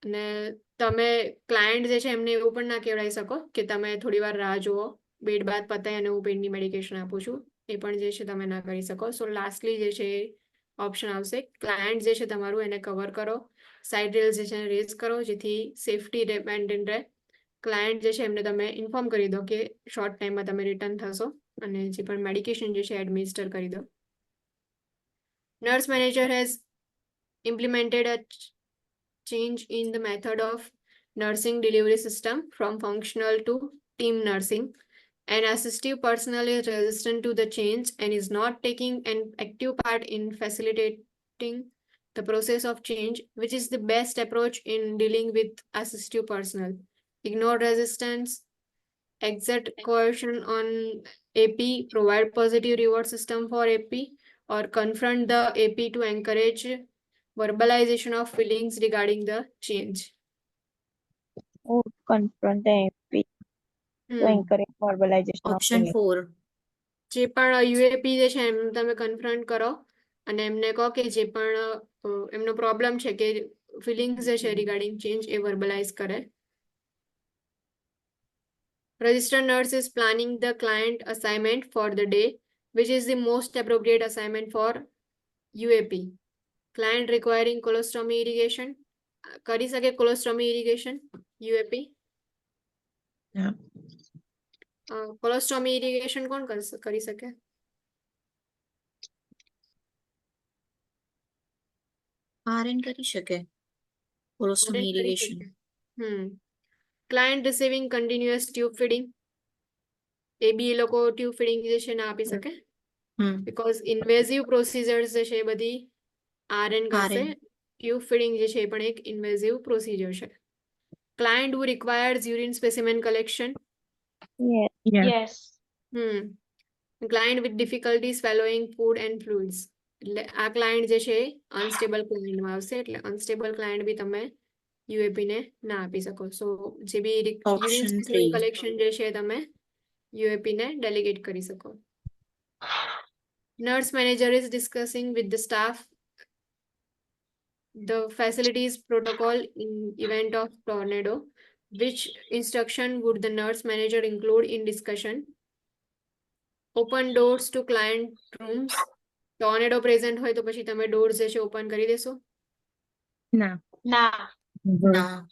અને તમે ક્લાયન્ટ જે છે એમને એવું પણ ના કહેવાય શકો કે તમે થોડી વાર રાહ જુઓ, બેડ બાદ પતાય અને હું પેઇનની મેડિકેશન આપું છું, એ પણ જે છે તમે ના કરી શકો. સો લાસ્ટલી જે છે એ ઓપ્શન આવશે, ક્લાયન્ટ જે છે તમારું એને કવર કરો, સાઇડ રેલ્સ જે છે રેઝ કરો, જેથી સેફટી ડિપેન્ડન્ટ રહે. ક્લાયન્ટ જે છે એમને તમે ઇન્ફોર્મ કરી દો કે શોર્ટ ટાઈમમાં તમે રિટર્ન થશો અને જે પણ મેડિકેશન જે છે એડમિનિસ્ટર કરી દો. Nurse manager has implemented a change in the method of nursing delivery system from functional to team nursing, and assistive personnel is resistant to the change and is not taking an active part in facilitating the process of change, which is the best approach in dealing with assistive personnel. Ignore resistance, exert coercion on AP, provide positive reward system for AP, or confront the AP to encourage verbalization of feelings regarding the change. Or confront the MP to encourage verbalization of option feelings. 4. જે પણ યુએપી જે છે એમ તમે confront કરો અને એમને કહો કે જે પણ એમનો પ્રોબ્લેમ છે કે ફિલિંગ્સ જે છે રિગાર્ડિંગ ચેન્જ એ વર્બલાઇઝ કરે. Registered nurse is planning the client assignment for the day, which is the most appropriate assignment for UAP. Client requiring colostomy irrigation, કરી શકે colostomy irrigation UAP? Yeah. colostomy irrigation કોણ કરી શકે? RN કરી શકે. Colostomy irrigation. Client receiving continuous tube feeding, એ બી એ લોકો ટ્યુબ ફીડિંગ જે છે ના આપી શકે, બીકોઝ ઇન્વેઝિવ પ્રોસિજર્સ જે છે એ બધી RN કરશે. ટ્યુબ ફીડિંગ જે છે એ પણ એક ઇન્વેઝિવ પ્રોસિજર છે. Client who requires urine specimen collection, Yes. Yeah. Yes. Client with difficulty swallowing food and fluids, એટલે આ ક્લાયન્ટ જે છે અનસ્ટેબલ ક્લાયન્ટમાં આવશે, એટલે અનસ્ટેબલ ક્લાયન્ટ બી તમે યુએપી ને ના આપી શકો. સો જે બી Option યુરિન 3. કલેક્શન જે છે તમે યુએપી ને ડેલિગેટ કરી શકો. Nurse manager is discussing with the staff the facilities protocol in event of tornado. Which instruction would the nurse manager include in discussion? Open doors to client rooms. Tornado present હોય તો પછી તમે doors જે છે open કરી દેશો? No. Nah. ના.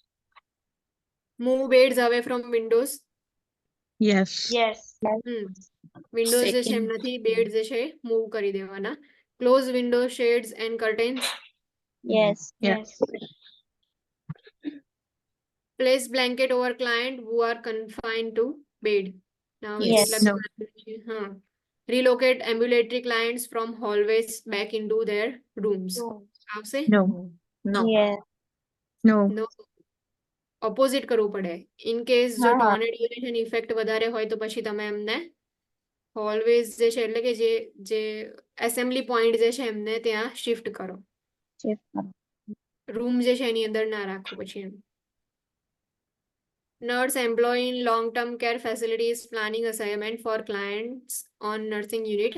Move beds away from windows. Yes. Yes. Windows જે છે Second. એમનાથી બેડ જે છે મૂવ કરી દેવાના. Close window shades and curtains. Yes. Yeah. Yes. Place blanket over client who are confined to bed. Now Yes. No. relocate ambulatory clients from hallways back into their rooms. આવશે? No. No. Yes. No. No. Opposite કરવું પડે. In case જો હા. Tornado effect વધારે હોય તો પછી તમે એમને હોલવેઝ જે છે એટલે કે જે એસેમ્બલી પોઈન્ટ જે છે એમને ત્યાં શિફ્ટ કરો. Yes. રૂમ જે છે એની અંદર ના રાખો પછી એમ. Nurse employee in long-term care facilities planning assignment for clients on nursing unit.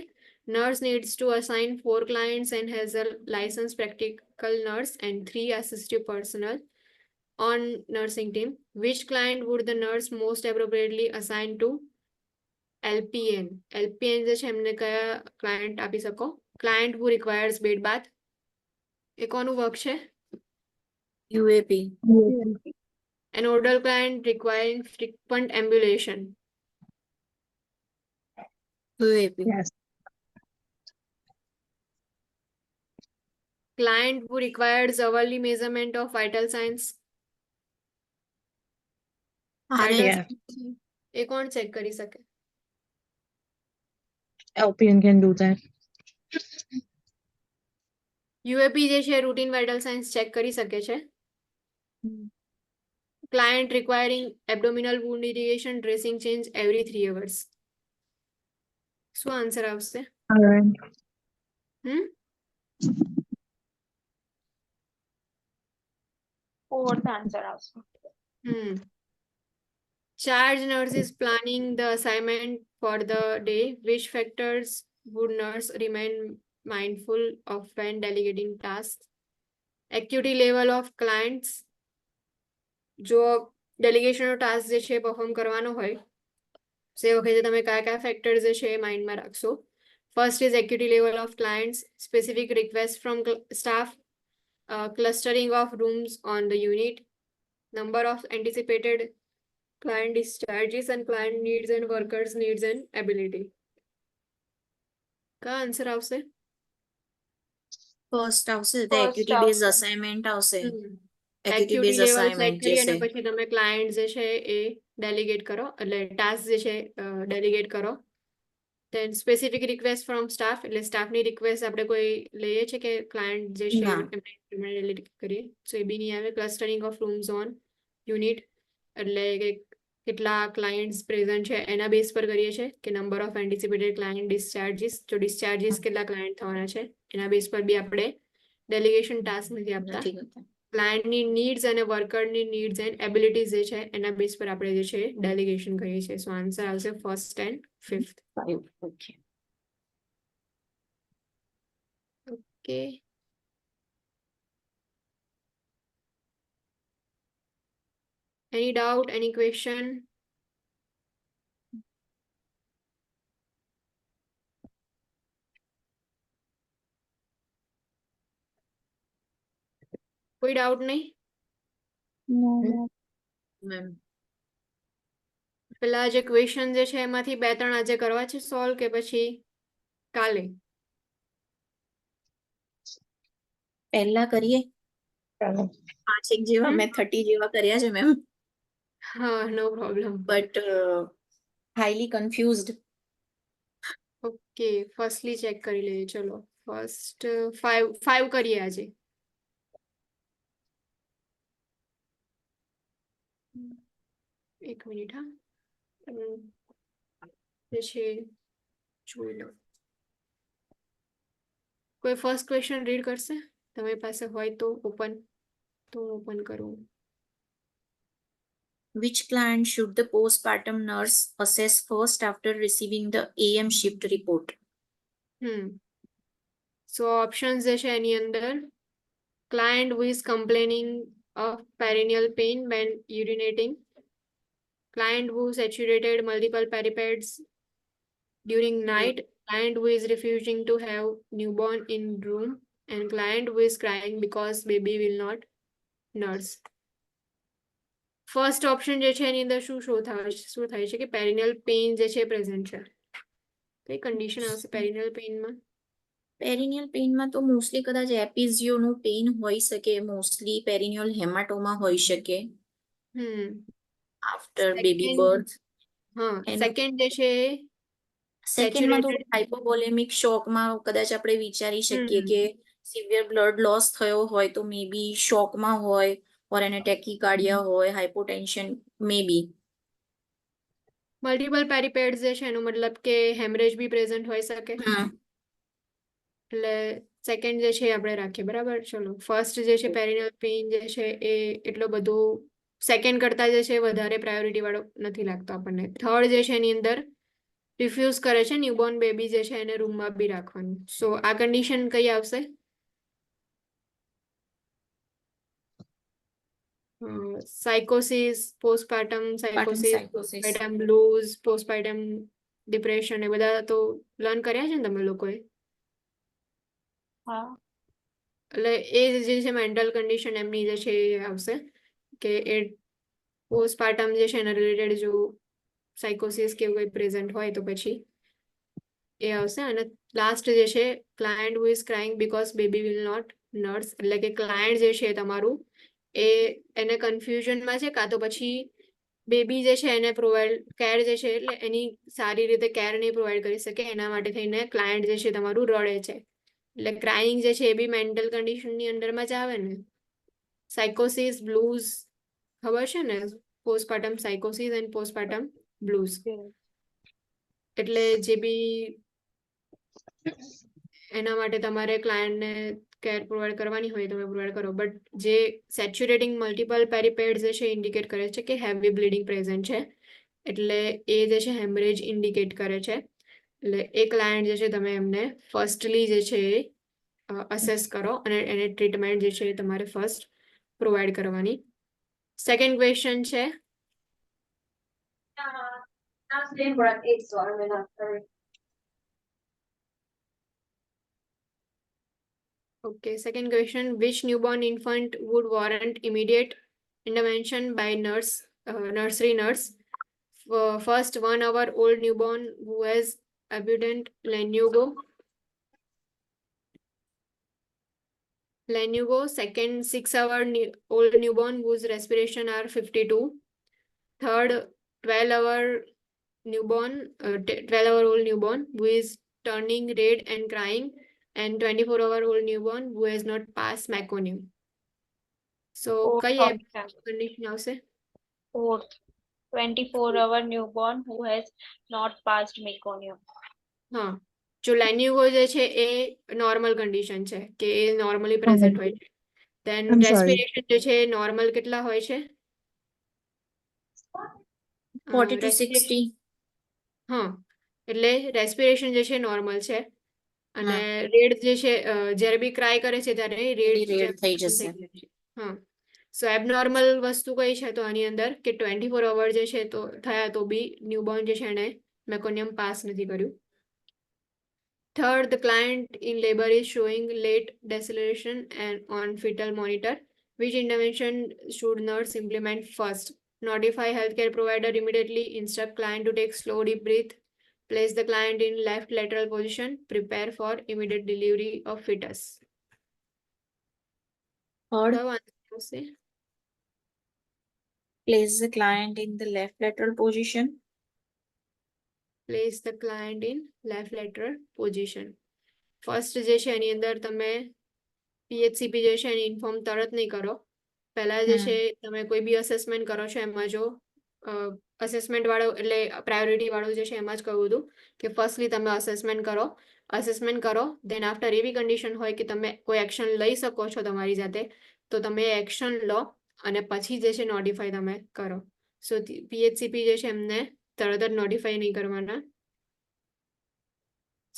Nurse needs to assign 4 clients and has a licensed practical nurse and 3 assistive personnel on nursing team. Which client would the nurse most appropriately assign to? LPN. LPN જે છે એમને કયા client આપી શકો? Client who requires bed bath. એ કોનું work છે? UAP. An older client requiring frequent ambulation. UAP. Yes. Client who requires hourly measurement of vital signs. RN. Yeah. એ કોણ check કરી શકે? LPN can do that. યુએપી જે છે routine vital science check કરી શકે છે. Client requiring abdominal wound irrigation dressing change every 3 hours. શું answer આવશે? All right. Hmm fourth answer આવશે. Hmm. Charge nurse is planning the assignment for the day. Which factors would nurse remain mindful of when delegating tasks? Acuity level of clients. જો ડેલિગેશનનો task જે છે perform કરવાનો હોય તો એ વખતે તમે કયા કયા ફેક્ટર્સ જે છે એ માઇન્ડમાં રાખશો? First is acuity level of clients, specific request from staff, clustering of rooms on the unit, number of anticipated client discharges and client needs and workers needs and ability. કા આન્સર આવશે? First આવશે તો First એક્યુટી base આવશે. Assignment આવશે. એક્યુટી એક્યુટી base level check assignment કરી જે અને છે પછી તમે ક્લાયન્ટ જે છે એ ડેલિગેટ કરો, એટલે ટાસ્ક જે છે ડેલિગેટ કરો. દેન સ્પેસિફિક રિક્વેસ્ટ ફ્રોમ સ્ટાફ, એટલે સ્ટાફની રિક્વેસ્ટ આપણે કોઈ લઈએ છે કે ક્લાયન્ટ જે છે ના. એમને ડેલિગેટ કરીએ, સો એ બી નહીં આવે. Clustering of rooms on unit, એટલે કે કેટલા ક્લાયન્ટ્સ પ્રેઝન્ટ છે એના બેઝ પર કરીએ છીએ કે નંબર ઓફ એન્ટિસિપેટેડ ક્લાયન્ટ ડિસ્ચાર્જીસ, જો ડિસ્ચાર્જીસ કેટલા ક્લાયન્ટ થવાના છે એના બેઝ પર બી આપણે ડેલિગેશન ટાસ્ક નથી આપતા. નથી કરતા. ક્લાયન્ટની નીડ્સ અને વર્કરની નીડ્સ એન્ડ એબિલિટીઝ જે છે એના બેઝ પર આપણે જે છે ડેલિગેશન કરીએ છીએ. સો આન્સર આવશે first and fifth. Okay. Okay, any doubt, any question? કોઈ ડાઉટ નહીં? No, Hmm. no. મેમ પેલા જે ક્વેશ્ચન જે છે એમાંથી 2-3 આજે કરવા છે સોલ્વ કે પછી કાલે? પહેલા કરીએ ચાલો. 5 જેવા, મેં 30 જેવા કર્યા છે મેમ, હા, no problem. But highly confused. Okay, firstly check કરી લઈએ. ચલો ફર્સ્ટ 5 કરીએ આજે. એક મિનિટ, હા. જે છે જોઈ લો. કોઈ ફર્સ્ટ ક્વેશ્ચન રીડ કરશે તમારી પાસે હોય તો? ઓપન કરું. Which client should the postpartum nurse assess first after receiving the AM shift report? So options જે છે એની અંદર client who is complaining of perineal pain when urinating, client who saturated multiple peripads during night, client who is refusing to have newborn in room, and client who is crying because baby will not nurse. First option જે છે એની અંદર શું થાય છે કે પેરિનિયલ pain જે છે present છે. કઈ કન્ડિશન આવશે પેરિનિયલ પેઇનમાં? પેરિનિયલ પેઇનમાં તો મોસ્ટલી કદાચ એપિઝિયોનું પેઇન હોઈ શકે, મોસ્ટલી પેરિનિયલ હેમાટોમા હોઈ શકે આફ્ટર બેબી બર્થ. હા, એનું- સેકન્ડ જે છે સેકન્ડમાં તો Saturated- હાઇપોવોલેમિક શોકમાં કદાચ આપણે વિચારી શકીએ હમ. કે સિવિયર બ્લડ લોસ થયો હોય તો મે બી શોકમાં હોય, ઓર એને ટેકીકાર્ડિયા હોય, હાઇપોટેન્શન મે બી. મલ્ટિપલ પેરિપેડ્સ જે છે એનો મતલબ કે હેમરેજ બી પ્રેઝન્ટ હોઈ શકે. એટલે સેકન્ડ જે છે એ આપણે રાખીએ, બરાબર. ચલો ફર્સ્ટ જે છે પેરિનિયલ પેઇન જે છે એ એટલો બધો સેકન્ડ કરતા જે છે વધારે પ્રાયોરિટી વાળો નથી લાગતો આપણને. થર્ડ જે છે એની અંદર રિફ્યુઝ કરે છે ન્યૂબોર્ન બેબી જે છે એને રૂમમાં બી રાખવાનું. સો આ કન્ડિશન કઈ આવશે? સાયકોસિસ, postpartum સાયકોસિસ, postpartum blues, postpartum depression, એ બધા તો લર્ન કર્યા છે ને તમે લોકોએ? હા. એટલે એ જે છે મેન્ટલ કન્ડિશન એમની જે છે એ આવશે કે એ પોસ્ટપાર્ટમ જે છે એના રિલેટેડ જો સાયકોસિસ કે એવું કંઈ પ્રેઝન્ટ હોય તો પછી એ આવશે. અને લાસ્ટ જે છે client who is crying because baby will not nurse, એટલે કે ક્લાયન્ટ જે છે તમારું એને કન્ફ્યુઝનમાં છે, કાં તો પછી બેબી જે છે એને પ્રોવાઈડ કેર જે છે એટલે એની સારી રીતે કેર નહીં પ્રોવાઈડ કરી શકે, એના માટે થઈને ક્લાયન્ટ જે છે તમારું રડે છે. એટલે ક્રાઇંગ જે છે એ બી મેન્ટલ કન્ડિશનની અંડરમાં જ આવે ને. સાયકોસિસ બ્લૂઝ ખબર છે ને, પોસ્ટપાર્ટમ સાયકોસિસ એન્ડ પોસ્ટપાર્ટમ બ્લૂઝ. એટલે જે બી એના માટે તમારે ક્લાયન્ટને કેર પ્રોવાઈડ કરવાની હોય તમે પ્રોવાઈડ કરો. બટ જે સેચ્યુરેટિંગ મલ્ટિપલ પેરીપેડ્સ જે છે ઇન્ડિકેટ કરે છે કે હેવી બ્લીડિંગ પ્રેઝન્ટ છે, એટલે એ જે છે હેમરેજ ઇન્ડિકેટ કરે છે. એટલે એ ક્લાયન્ટ જે છે તમે એમને ફર્સ્ટલી જે છે અસેસ કરો અને એને ટ્રીટમેન્ટ જે છે એ તમારે ફર્સ્ટ પ્રોવાઈડ કરવાની. સેકન્ડ ક્વેશ્ચન છે Okay, second question. Which newborn infant would warrant immediate intervention by nursery nurse? First, 1 hour old newborn who has abundant lanugo. Second, 6 hour old newborn whose respiration are 52. Third, 12 hour newborn, 12-hour-old newborn who is turning red and crying, and 24-hour-old newborn who has not passed meconium. So, Fourth કઈ option. condition આવશે? Fourth, 24-hour newborn who has not passed meconium. હા, જો લેન્યુગો જે છે એ normal condition છે કે એ normally present હોય છે. Than I'm sorry. રેસ્પિરેશન જે છે નોર્મલ કેટલા હોય છે? 40 to Respiration- 60. હા, એટલે રેસ્પિરેશન જે છે નોર્મલ છે અને હા. રેડ જે છે જ્યારે બી ક્રાય કરે છે ત્યારે એની રેડ રેડ થઈ જશે. હા. સો એબનોર્મલ વસ્તુ કઈ છે તો આની અંદર કે 24 અવર જે છે તો થયા તો બી ન્યૂબોર્ન જે છે એને મેકોનિયમ પાસ નથી કર્યું. Third, the client in labor is showing late deceleration and on fetal monitor. Which intervention should nurse implement first? Notify healthcare provider immediately. Instruct client to take slow deep breath. Place the client in left lateral position. Prepare for immediate delivery of fetus. Third, કયો answer આવશે? place the client in the left lateral position. Place the client in left lateral position. First જે છે એની અંદર તમે PHCP જે છે એની inform તરત નહીં કરો. પહેલા જે છે તમે કોઈ બી અસેસમેન્ટ કરો છો એમાં જો અસેસમેન્ટ વાળો એટલે પ્રાયોરિટી વાળું જે છે એમાં જ કહ્યું હતું કે ફર્સ્ટલી તમે અસેસમેન્ટ કરો દેન આફ્ટર એવી કન્ડિશન હોય કે તમે કોઈ એક્શન લઈ શકો છો તમારી જાતે તો તમે એક્શન લો અને પછી જે છે નોટિફાઈ તમે કરો. સો PHCP જે છે એમને તરત જ નોટિફાઈ નહીં કરવાના.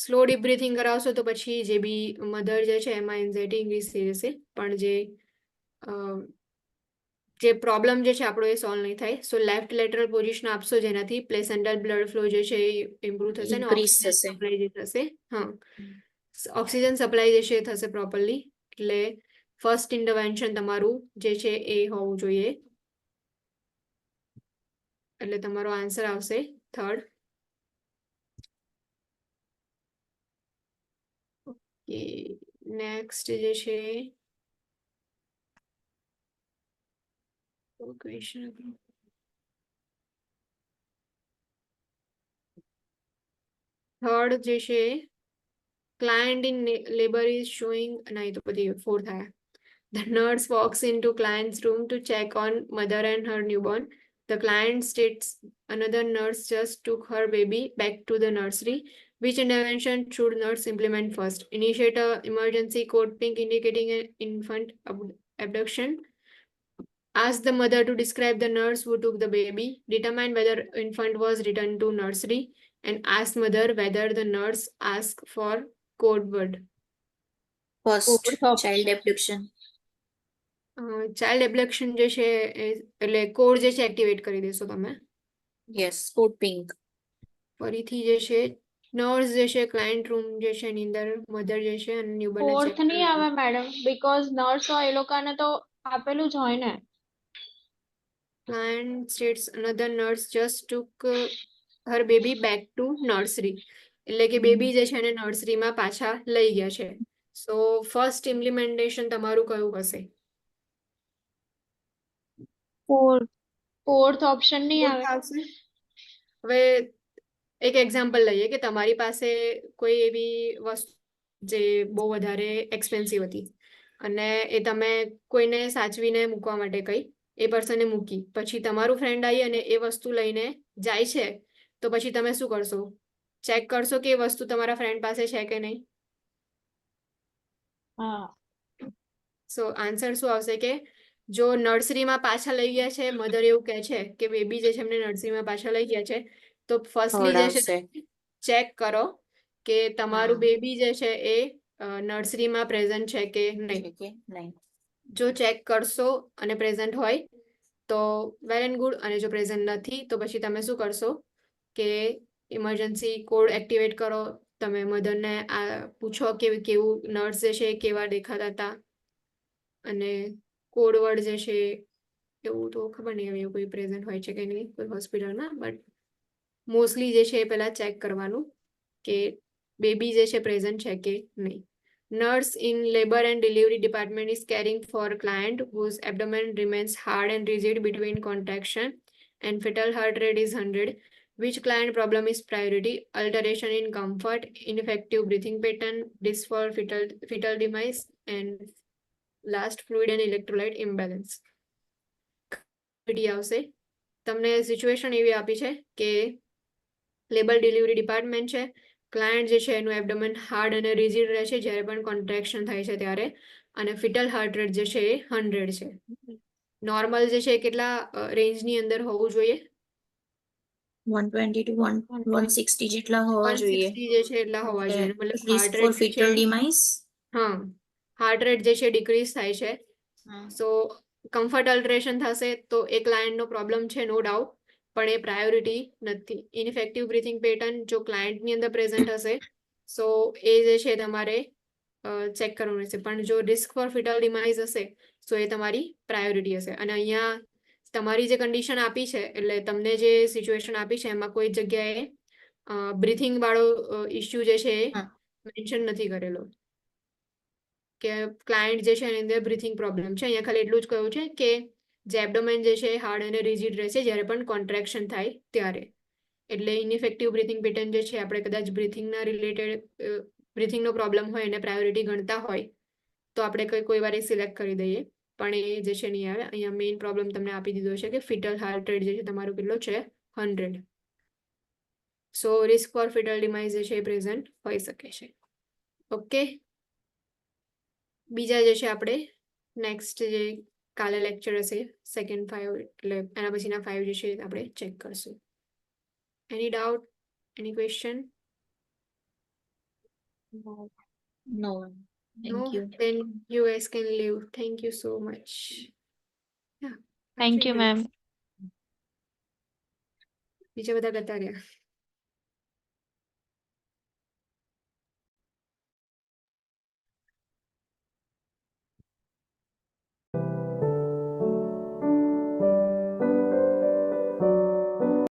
સ્લો ડીપ બ્રીથિંગ કરાવશો તો પછી જે બી મધર જે છે એમાં એન્ઝાઇટી ઇન્ક્રીઝ થઈ જશે પણ જે પ્રોબ્લેમ જે છે આપણો એ સોલ્વ નહીં થાય. સો લેફ્ટ લેટરલ પોઝિશન આપશો જેનાથી પ્લેસેન્ટલ બ્લડ ફ્લો જે છે એ ઇમ્પ્રુવ થશે ને Increase ઓક્સિજન થશે. સપ્લાય જે થશે હા ઓક્સિજન સપ્લાય જે છે એ થશે પ્રોપરલી. એટલે ફર્સ્ટ ઇન્ટરવેન્શન તમારું જે છે એ હોવું જોઈએ. એટલે તમારો આન્સર આવશે થર્ડ. નેક્સ્ટ જે છે ક્વેશ્ચન થર્ડ જે છે client in labor is showing નહીં તો પછી fourth આયા. The nurse walks into client's room to check on mother and her newborn. The client states another nurse just took her baby back to the nursery. Which intervention should nurse implement first? Initiate a emergency code pink indicating an infant abduction. Ask the mother to describe the nurse who took the baby. Determine whether infant was returned to nursery. And ask mother whether the nurse asked for code word. First, Fourth option. child abduction. Child abduction જે છે એટલે code જે છે activate કરી દેશો તમે. Yes, code pink. ફરીથી જે છે નર્સ જે છે ક્લાયન્ટ રૂમ જે છે એની અંદર મધર જે છે અને ન્યૂબોર્ન ફોર્થ નહીં આવે મેડમ બીકોઝ નર્સ હોય એ લોકોને તો આપેલું જ હોય ને. client states another nurse just took her baby back to nursery. એટલે કે બેબી જે છે એને નર્સરીમાં પાછા લઈ ગયા છે. સો ફર્સ્ટ ઇમ્પ્લિમેન્ટેશન તમારું કયું હશે? ફોર્થ ઓપ્શન નહીં આવે. આવશે. હવે એક એક્ઝામ્પલ લઈએ કે તમારી પાસે કોઈ એવી વસ્તુ જે બહુ વધારે એક્સપેન્સિવ હતી અને એ તમે કોઈને સાચવીને મૂકવા માટે કહી એ પર્સને મૂકી પછી તમારું ફ્રેન્ડ આવી અને એ વસ્તુ લઈને જાય છે તો પછી તમે શું કરશો ચેક કરશો કે એ વસ્તુ તમારા ફ્રેન્ડ પાસે છે કે નહીં હા સો આન્સર શું આવશે કે જો નર્સરીમાં પાછા લઈ ગયા છે મધર એવું કહે છે કે બેબી જે છે એમને નર્સરીમાં પાછા લઈ ગયા છે તો ફર્સ્ટલી જે છે ખવડાવશે. ચેક કરો કે તમારું હા. બેબી જે છે એ નર્સરીમાં પ્રેઝન્ટ છે કે નહીં છે કે નહીં. જો ચેક કરશો અને પ્રેઝન્ટ હોય તો વેલ એન્ડ ગુડ અને જો પ્રેઝન્ટ નથી તો પછી તમે શું કરશો કે ઇમરજન્સી કોડ એક્ટિવેટ કરો તમે મધરને આ પૂછો કે કેવું નર્સ જે છે એ કેવા દેખાતા હતા અને કોડ વર્ડ જે છે એવું તો ખબર નહીં હવે એવું કોઈ પ્રેઝન્ટ હોય છે કે નહીં કોઈ હોસ્પિટલમાં બટ મોસ્ટલી જે છે એ પહેલા ચેક કરવાનું કે બેબી જે છે પ્રેઝન્ટ છે કે નહીં nurse in labor and delivery department is caring for client whose abdomen remains hard and rigid between contraction and fetal heart rate is 100. Which client problem is priority? Alteration in comfort, ineffective breathing pattern, risk for fetal demise, and last fluid and electrolyte imbalance. આવશે તમને situation એવી આપી છે કે labour delivery department છે client જે છે એનું એબડોમેન હાર્ડ અને રિજિડ રહે છે જ્યારે પણ કોન્ટ્રેક્શન થાય છે ત્યારે અને ફિટલ હાર્ટ રેટ જે છે એ 100 છે નોર્મલ જે છે એ કેટલા રેન્જની અંદર હોવું જોઈએ 120 to 160 જેટલા હોવા જોઈએ. 160 જે છે એટલા હોવા જોઈએ મતલબ રિસ્ક હાર્ટ ફોર રેટ જે ફીટલ છે ડિમાઇસ. હા હાર્ટ રેટ જે છે ડિક્રીઝ થાય છે સો કમ્ફર્ટ અલ્ટરેશન થશે તો એ ક્લાયન્ટનો પ્રોબ્લેમ છે નો ડાઉટ પણ એ પ્રાયોરિટી નથી ઇનઇફેક્ટિવ બ્રીથિંગ પેટર્ન જો ક્લાયન્ટની અંદર પ્રેઝન્ટ હશે સો એ જે છે તમારે ચેક કરવાનું રહેશે પણ જો રિસ્ક ફોર ફિટલ ડિમાઇઝ હશે તો એ તમારી પ્રાયોરિટી હશે અને અહીંયા તમારી જે કન્ડિશન આપી છે એટલે તમને જે સિચ્યુએશન આપી છે એમાં કોઈ જગ્યાએ બ્રીથિંગ વાળો ઇસ્યુ જે છે એ મેન્શન નથી કરેલો કે ક્લાયન્ટ જે છે એની અંદર બ્રીથિંગ પ્રોબ્લેમ છે અહીંયા ખાલી એટલું જ કહ્યું છે કે જે એબડોમેન જે છે હાર્ડ અને રિજિડ રહેશે જ્યારે પણ કોન્ટ્રેક્શન થાય ત્યારે એટલે ઇનઇફેક્ટિવ બ્રીથિંગ પેટર્ન જે છે આપણે કદાચ બ્રીથિંગના રિલેટેડ બ્રીથિંગનો પ્રોબ્લેમ હોય એને પ્રાયોરિટી ગણતા હોય તો આપણે કોઈ વાર સિલેક્ટ કરી દઈએ પણ એ જે છે નહીં આવે અહીંયા મેઇન પ્રોબ્લેમ તમને આપી દીધો છે કે ફિટલ હાર્ટ રેટ જે છે તમારું કેટલો છે 100 સો રિસ્ક ફોર ફિટલ ડિમાઇઝ જે છે એ પ્રેઝન્ટ હોઈ શકે છે ઓકે બીજા જે છે આપણે નેક્સ્ટ જે કાલે લેક્ચર હશે સેકન્ડ 5 એટલે એના પછીના 5 જે છે આપણે ચેક કરશું એની doubt any question No. Thank you. then you guys can leave thank you so much Thank you, ma'am. બીજા બધા કરતા રહ્યા